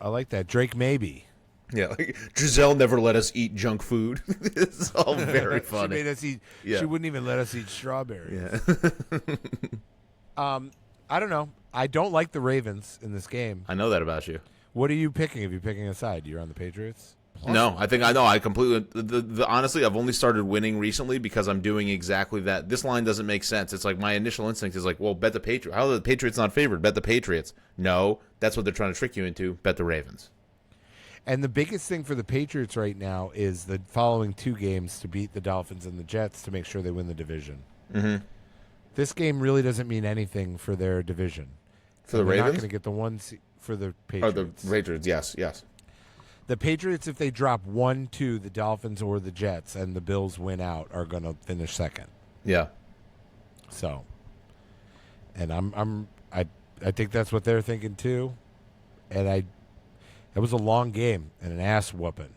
I like that. Drake Maybe. Yeah, like, Giselle never let us eat junk food. It's all very funny. She made us eat. Yeah. She wouldn't even let us eat strawberries. Yeah. I don't know. I don't like the Ravens in this game. I know that about you. What are you picking? If you're picking a side, you're on the Patriots. No, I think I know. I completely. Honestly, I've only started winning recently because I'm doing exactly that. This line doesn't make sense. It's like my initial instinct is like, well, bet the Patriots. How are the Patriots not favored? Bet the Patriots. No, that's what they're trying to trick you into. Bet the Ravens. And the biggest thing for the Patriots right now is the following two games to beat the Dolphins and the Jets to make sure they win the division. Mm-hmm. This game really doesn't mean anything for their division. For the They're Ravens? not going to get the one for the Patriots. Or the Patriots, yes. The Patriots, if they drop 1-2, the Dolphins or the Jets, and the Bills win out, are going to finish second. Yeah. So, and I think that's what they're thinking too. And it was a long game and an ass whooping.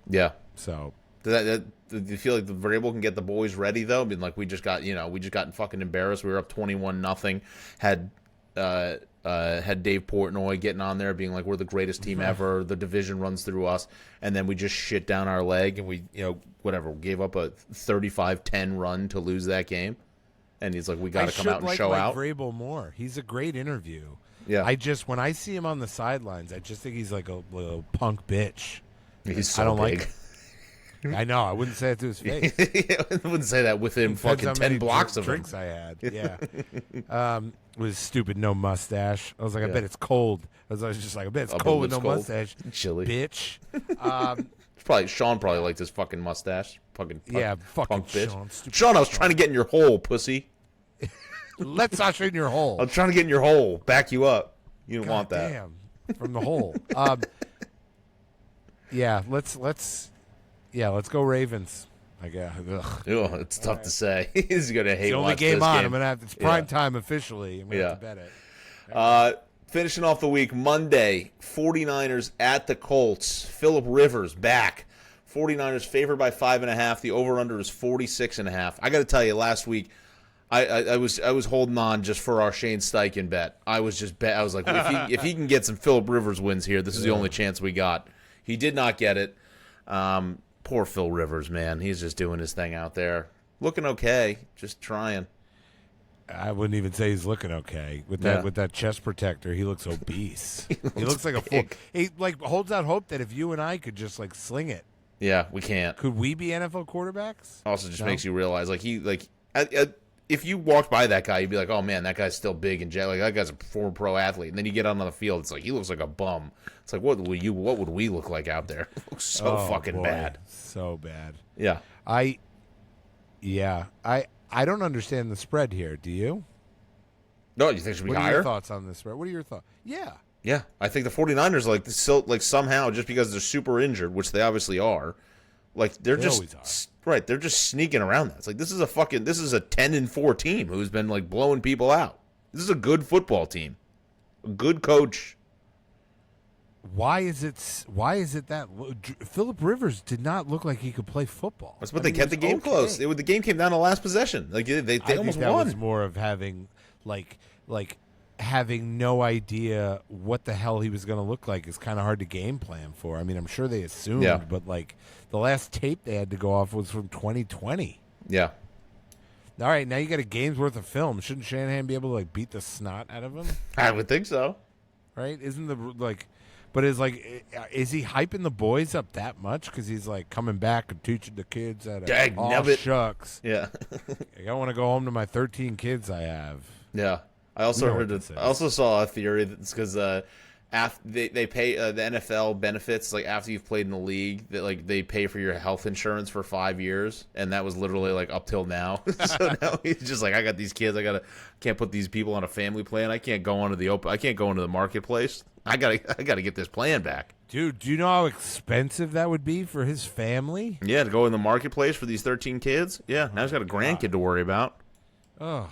Yeah. So, do you feel like the variable can get the boys ready though? I mean, like we just got fucking embarrassed. We were up 21-0. Had Dave Portnoy getting on there being like, we're the greatest team ever. The division runs through us. And then we just shit down our leg and we, gave up a 35-10 run to lose that game. And he's like, we got to come out and show out. Vrabel more. He's a great interview. Yeah. When I see him on the sidelines, I just think he's like a little punk bitch. He's so I don't big. like him. I know. I wouldn't say it to his face. I wouldn't say that within Depends fucking how 10 many blocks of him. drinks I had. Yeah. Was stupid, no mustache. I was like, I bet it's cold. I was just like, I bet it's cold with no mustache. Chilly. Bitch. Sean probably liked his fucking mustache. Fucking fucking bitch. Sean. Stupid Sean, I was trying to get in your hole, pussy. Let Sasha in your hole. I was trying to get in your hole. Back you up. You didn't want that. Damn. From the hole. Let's go Ravens. I guess. It's tough to say. He's gonna hate. It's the only watch game this on. game. I'm gonna have. It's prime time officially. I'm gonna have to bet it. Finishing off the week, Monday, 49ers at the Colts. Phillip Rivers back. 49ers favored by 5.5. The over/under is 46.5. I got to tell you, last week, I was holding on just for our Shane Steichen bet. I was like, if he can get some Phillip Rivers wins here, this is the only chance we got. He did not get it. Poor Phil Rivers, man. He's just doing his thing out there, looking okay, just trying. I wouldn't even say he's looking okay with that chest protector. He looks obese. he looks like a fool. He holds out hope that if you and I could just sling it. Yeah, we can't. Could we be NFL quarterbacks? Also, just makes you realize if you walked by that guy, you'd be like, oh man, that guy's still big and jet. Like that guy's a former pro athlete. And then you get on the field, it's like he looks like a bum. It's like what would we look like out there? It looks so fucking bad. So bad. Yeah. I don't understand the spread here. Do you? No, you think it should be higher? What are your thoughts on this spread? What are your thoughts? Yeah. Yeah, I think the 49ers somehow just because they're super injured, which they obviously are, they're just sneaking around that. It's like this is a 10-4 team who's been blowing people out. This is a good football team. A good coach. Why is it that Phillip Rivers did not look like he could play football? That's what they kept the game close. The game came down to last possession. They almost think that won. Was more of having having no idea what the hell he was going to look like is kind of hard to game plan for. I mean, I'm sure they assumed, but the last tape they had to go off was from 2020. Yeah. All right, now you got a game's worth of film. Shouldn't Shanahan be able to beat the snot out of him? I would think so. Right? Isn't but is he hyping the boys up that much because he's coming back and teaching the kids shucks. Yeah. I want to go home to my 13 kids I have. Yeah. I also saw a theory that's because they pay the NFL benefits like after you've played in the league that like they pay for your health insurance for 5 years, and that was literally like up till now. So now he's just like, I got these kids, can't put these people on a family plan. I can't go onto the marketplace. I gotta get this plan back. Dude, do you know how expensive that would be for his family? Yeah, to go in the marketplace for these 13 kids. Yeah, now he's got a grandkid to worry about. Oh.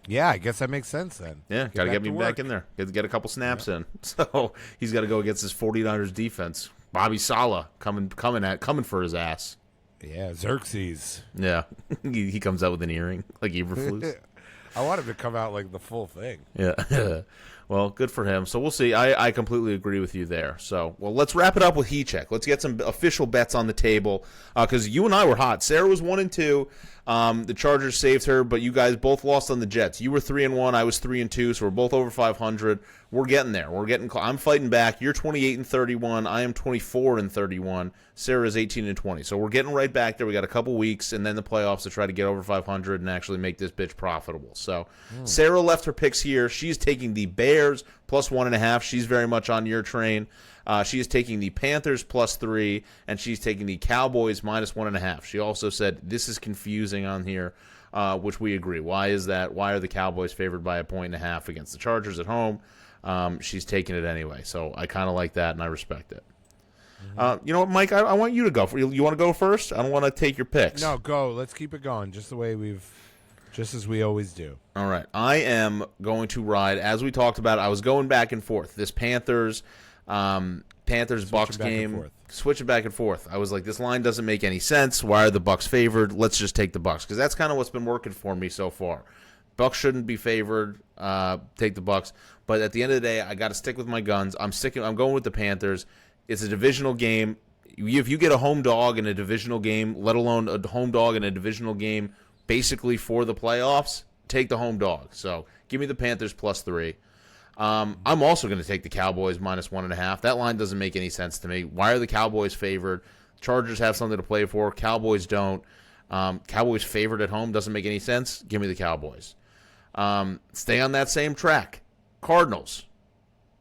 Yeah, I guess that makes sense then. Yeah, got to get me back in there. Get a couple snaps in. So he's got to go against his 49ers defense. Bobby Saleh coming for his ass. Yeah, Xerxes. Yeah, he comes out with an earring like Eberflus. I want him to come out like the full thing. Yeah. Well, good for him. So we'll see. I completely agree with you there. So, well, let's wrap it up with Heat Check. Let's get some official bets on the table because you and I were hot. Sarah was 1-2. The Chargers saved her, but you guys both lost on the Jets. You were 3-1. I was 3-2. So we're both over 500. We're getting there. I'm fighting back. You're 28-31. I am 24-31. Sarah is 18-20. So we're getting right back there. We got a couple weeks and then the playoffs to try to get over 500 and actually make this bitch profitable. So Sarah left her picks here. She's taking the Bears plus 1.5. She's very much on your train. She is taking the Panthers plus 3, and she's taking the Cowboys minus 1.5. She also said this is confusing on here, which we agree. Why is that? Why are the Cowboys favored by 1.5 against the Chargers at home? She's taking it anyway, so I kind of like that, and I respect it. You know what, Mike? I want you to go. You want to go first? I don't want to take your picks. No, go. Let's keep it going, just as we always do. All right. I am going to ride, as we talked about, I was going back and forth. This Panthers Bucs game, switching back and forth. I was like, this line doesn't make any sense. Why are the Bucs favored? Let's just take the Bucs because that's kind of what's been working for me so far. Bucs shouldn't be favored. Take the Bucs, but at the end of the day, I got to stick with my guns. I'm going with the Panthers. It's a divisional game. If you get a home dog in a divisional game, let alone a home dog in a divisional game, basically for the playoffs, take the home dog. So give me the Panthers plus 3. I'm also going to take the Cowboys minus 1.5. That line doesn't make any sense to me. Why are the Cowboys favored? Chargers have something to play for. Cowboys don't. Cowboys favored at home doesn't make any sense. Give me the Cowboys. Stay on that same track. Cardinals.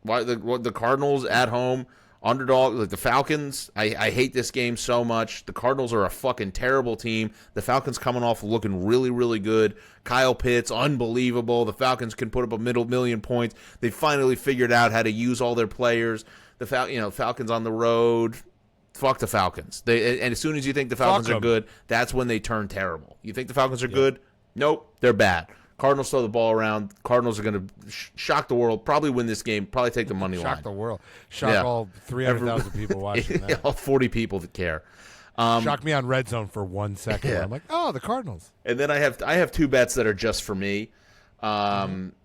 Why the Cardinals at home? Underdog, like the Falcons, I hate this game so much. The Cardinals are a fucking terrible team. The Falcons coming off looking really, really good. Kyle Pitts, unbelievable. The Falcons can put up a million points. They finally figured out how to use all their players. Falcons on the road. Fuck the Falcons. And as soon as you think the Falcons are good, that's when they turn terrible. You think the Falcons are good? Nope, they're bad. Cardinals throw the ball around. Cardinals are going to shock the world, probably win this game, probably take the money line. Shock the world. Shock all 300,000 people watching that. All 40 people that care. Shock me on Red Zone for 1 second. Yeah. I'm like, oh, the Cardinals. And then I have 2 bets that are just for me.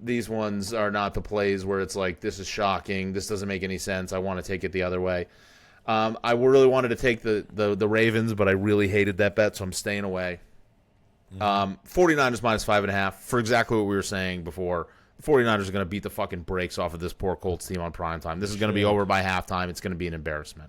These ones are not the plays where it's like, this is shocking. This doesn't make any sense. I want to take it the other way. I really wanted to take the Ravens, but I really hated that bet, so I'm staying away. 49ers minus 5.5 for exactly what we were saying before. The 49ers are going to beat the fucking brakes off of this poor Colts team on primetime. This is going to be over by halftime. It's going to be an embarrassment.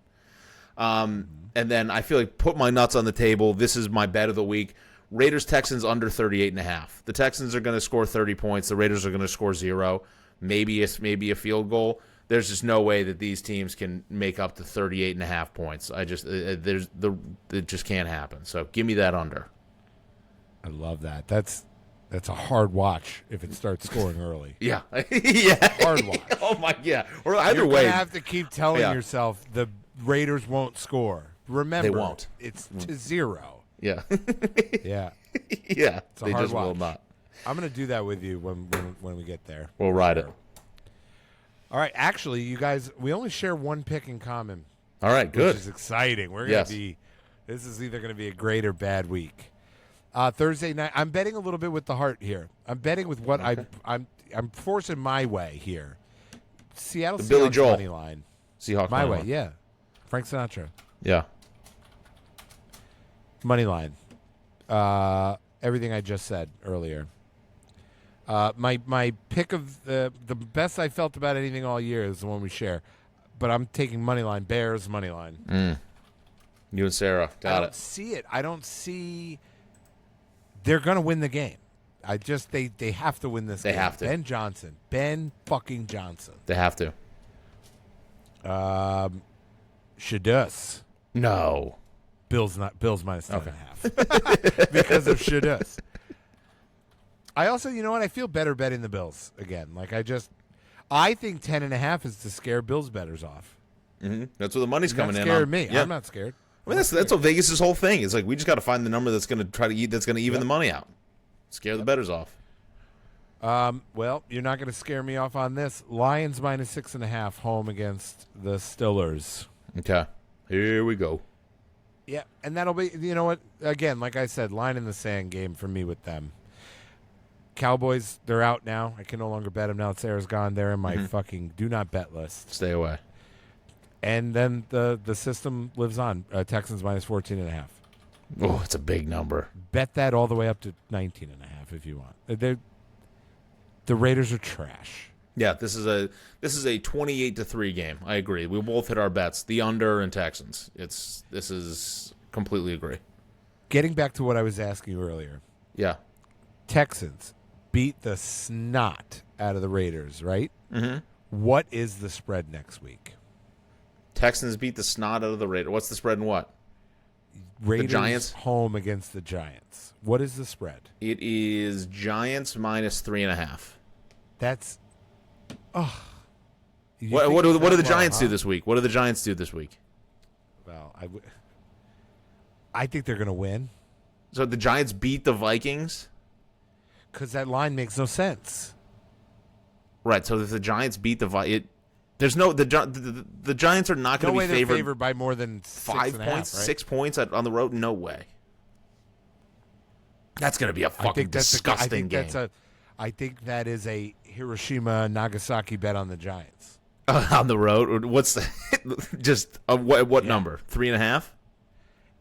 And then I feel like put my nuts on the table. This is my bet of the week. Raiders-Texans under 38.5. The Texans are going to score 30 points. The Raiders are going to score 0. Maybe a field goal. There's just no way that these teams can make up to 38.5 points. It just can't happen. So give me that under. I love that. That's a hard watch if it starts scoring early. Yeah. Yeah. Hard watch. Oh, my, yeah. Or either You're way. You're going to have to keep telling yourself the Raiders won't score. Remember, they won't. It's to 0. Yeah. Yeah. Yeah. It's a they hard just watch. will not. I'm going to do that with you when we get there. We'll ride it. All right. Actually, you guys, we only share one pick in common. All right. Good. Which is exciting. We're going to be – this is either going to be a great or bad week. Thursday night, I'm betting a little bit with the heart here. I'm betting with what I'm forcing my way here. Seattle Seahawks Billy Joel money line. Seahawks my money way, line. yeah. Frank Sinatra. Yeah. Money line. Everything I just said earlier. My pick of the best I felt about anything all year is the one we share. But I'm taking money line, Bears money line. You and Sarah. Got it. I don't see it. I don't see they're going to win the game. They have to win this game. They have to. Ben fucking Johnson. They have to. Shadus. No. Bills minus 10.5 because of Shadus. I also, you know what? I feel better betting the Bills again. Like I think 10.5 is to scare Bills bettors off. Mm-hmm. That's where the money's coming in. Scared me. Yeah. I'm not scared. I mean, that's what Vegas' whole thing is. Like, we just got to find the number that's going to try to that's going to even the money out, scare the bettors off. Well, you're not going to scare me off on this. Lions minus 6.5 home against the Steelers. Okay, here we go. Yeah, and that'll be, you know what? Again, like I said, line in the sand game for me with them. Cowboys, they're out now. I can no longer bet them now. Sarah's gone. They're in my fucking do not bet list. Stay away. And then the system lives on. Texans minus 14.5. Oh, it's a big number. Bet that all the way up to 19.5 if you want. The Raiders are trash. Yeah, this is a 28-3 game. I agree. We both hit our bets. The under and Texans. This is completely agree. Getting back to what I was asking you earlier. Yeah. Texans beat the snot out of the Raiders, right? Mm-hmm. What is the spread next week? Texans beat the snot out of the Raiders. What's the spread and what? Raiders the Giants home against the Giants. What is the spread? It is Giants minus 3.5. That's What do the Giants do this week? What do the Giants do this week? Well, I think they're going to win. So the Giants beat the Vikings? Because that line makes no sense. Right, so if the Giants beat the Vikings, there's no the Giants are not going to be favored by more than 5 points, right? 6 points on the road. No way. That's going to be a fucking disgusting game. I think that is a Hiroshima Nagasaki bet on the Giants on the road. What's just what number? 3.5.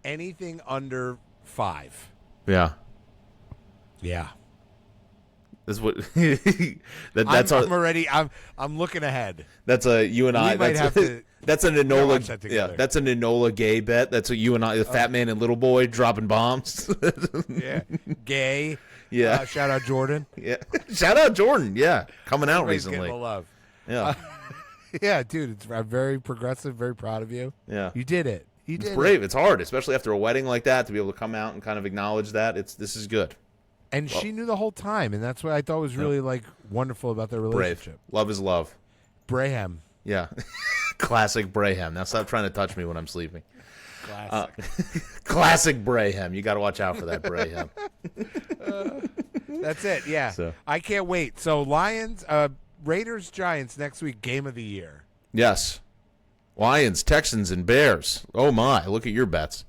Anything under 5. Yeah. Yeah. That's what. That's I'm looking ahead. That's a you and I. Might have to. That's an Enola. That Yeah, that's an Enola gay bet. That's what you and I, the fat man and little boy, dropping bombs. Yeah, gay. Yeah. Shout out Jordan. Yeah, shout out Jordan. Yeah, coming out Everybody's recently. getting the love. Yeah, yeah, dude. I'm very progressive. Very proud of you. Yeah, you did it. It's brave. It's hard, especially after a wedding like that, to be able to come out and kind of acknowledge that. This is good. And she knew the whole time, and that's what I thought was really wonderful about their relationship. Brave. Love is love. Braham. Yeah. Classic Braham. Now stop trying to touch me when I'm sleeping. Classic. Classic Braham. You got to watch out for that Braham. That's it. Yeah. So. I can't wait. So Lions, Raiders, Giants next week, game of the year. Yes. Lions, Texans, and Bears. Oh my! Look at your bets.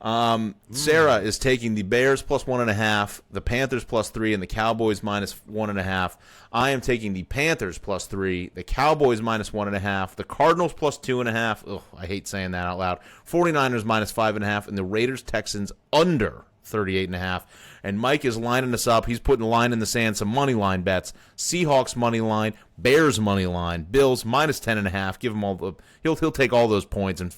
Sarah is taking the Bears plus 1.5, the Panthers plus 3, and the Cowboys minus 1.5. I am taking the Panthers plus 3, the Cowboys minus 1.5, the Cardinals plus 2.5. Ugh, I hate saying that out loud. 49ers minus 5.5, and the Raiders Texans under 38.5. And Mike is lining us up. He's putting a line in the sand, some money line bets. Seahawks money line, Bears money line, Bills minus 10.5. Give him all the. He'll take all those points and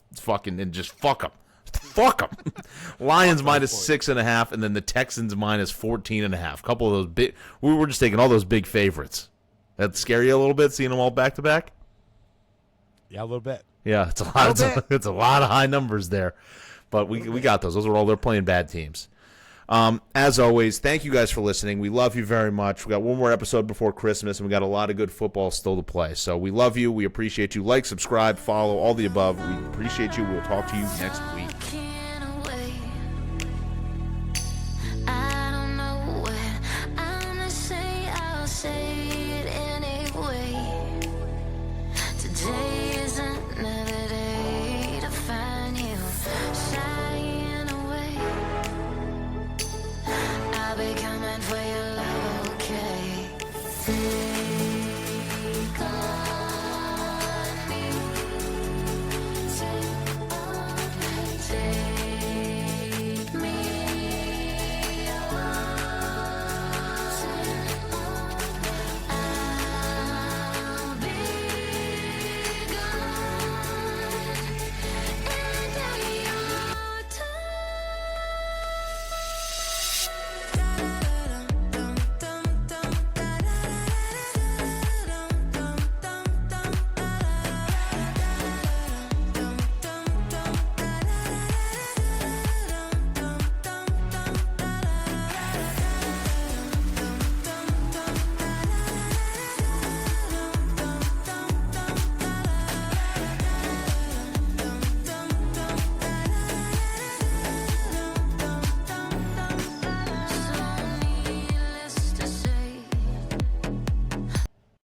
just fuck them. Fuck them. Lions minus 6.5, and then the Texans minus 14.5. Couple of those big. We were just taking all those big favorites. That scare you a little bit, seeing them all back to back? Yeah, a little bit. Yeah, it's a lot. It's a lot of high numbers there, but we got those. Those are all they're playing bad teams. As always, thank you guys for listening. We love you very much. We got one more episode before Christmas, and we got a lot of good football still to play. So we love you. We appreciate you. Like, subscribe, follow, all the above. We appreciate you. We'll talk to you next week.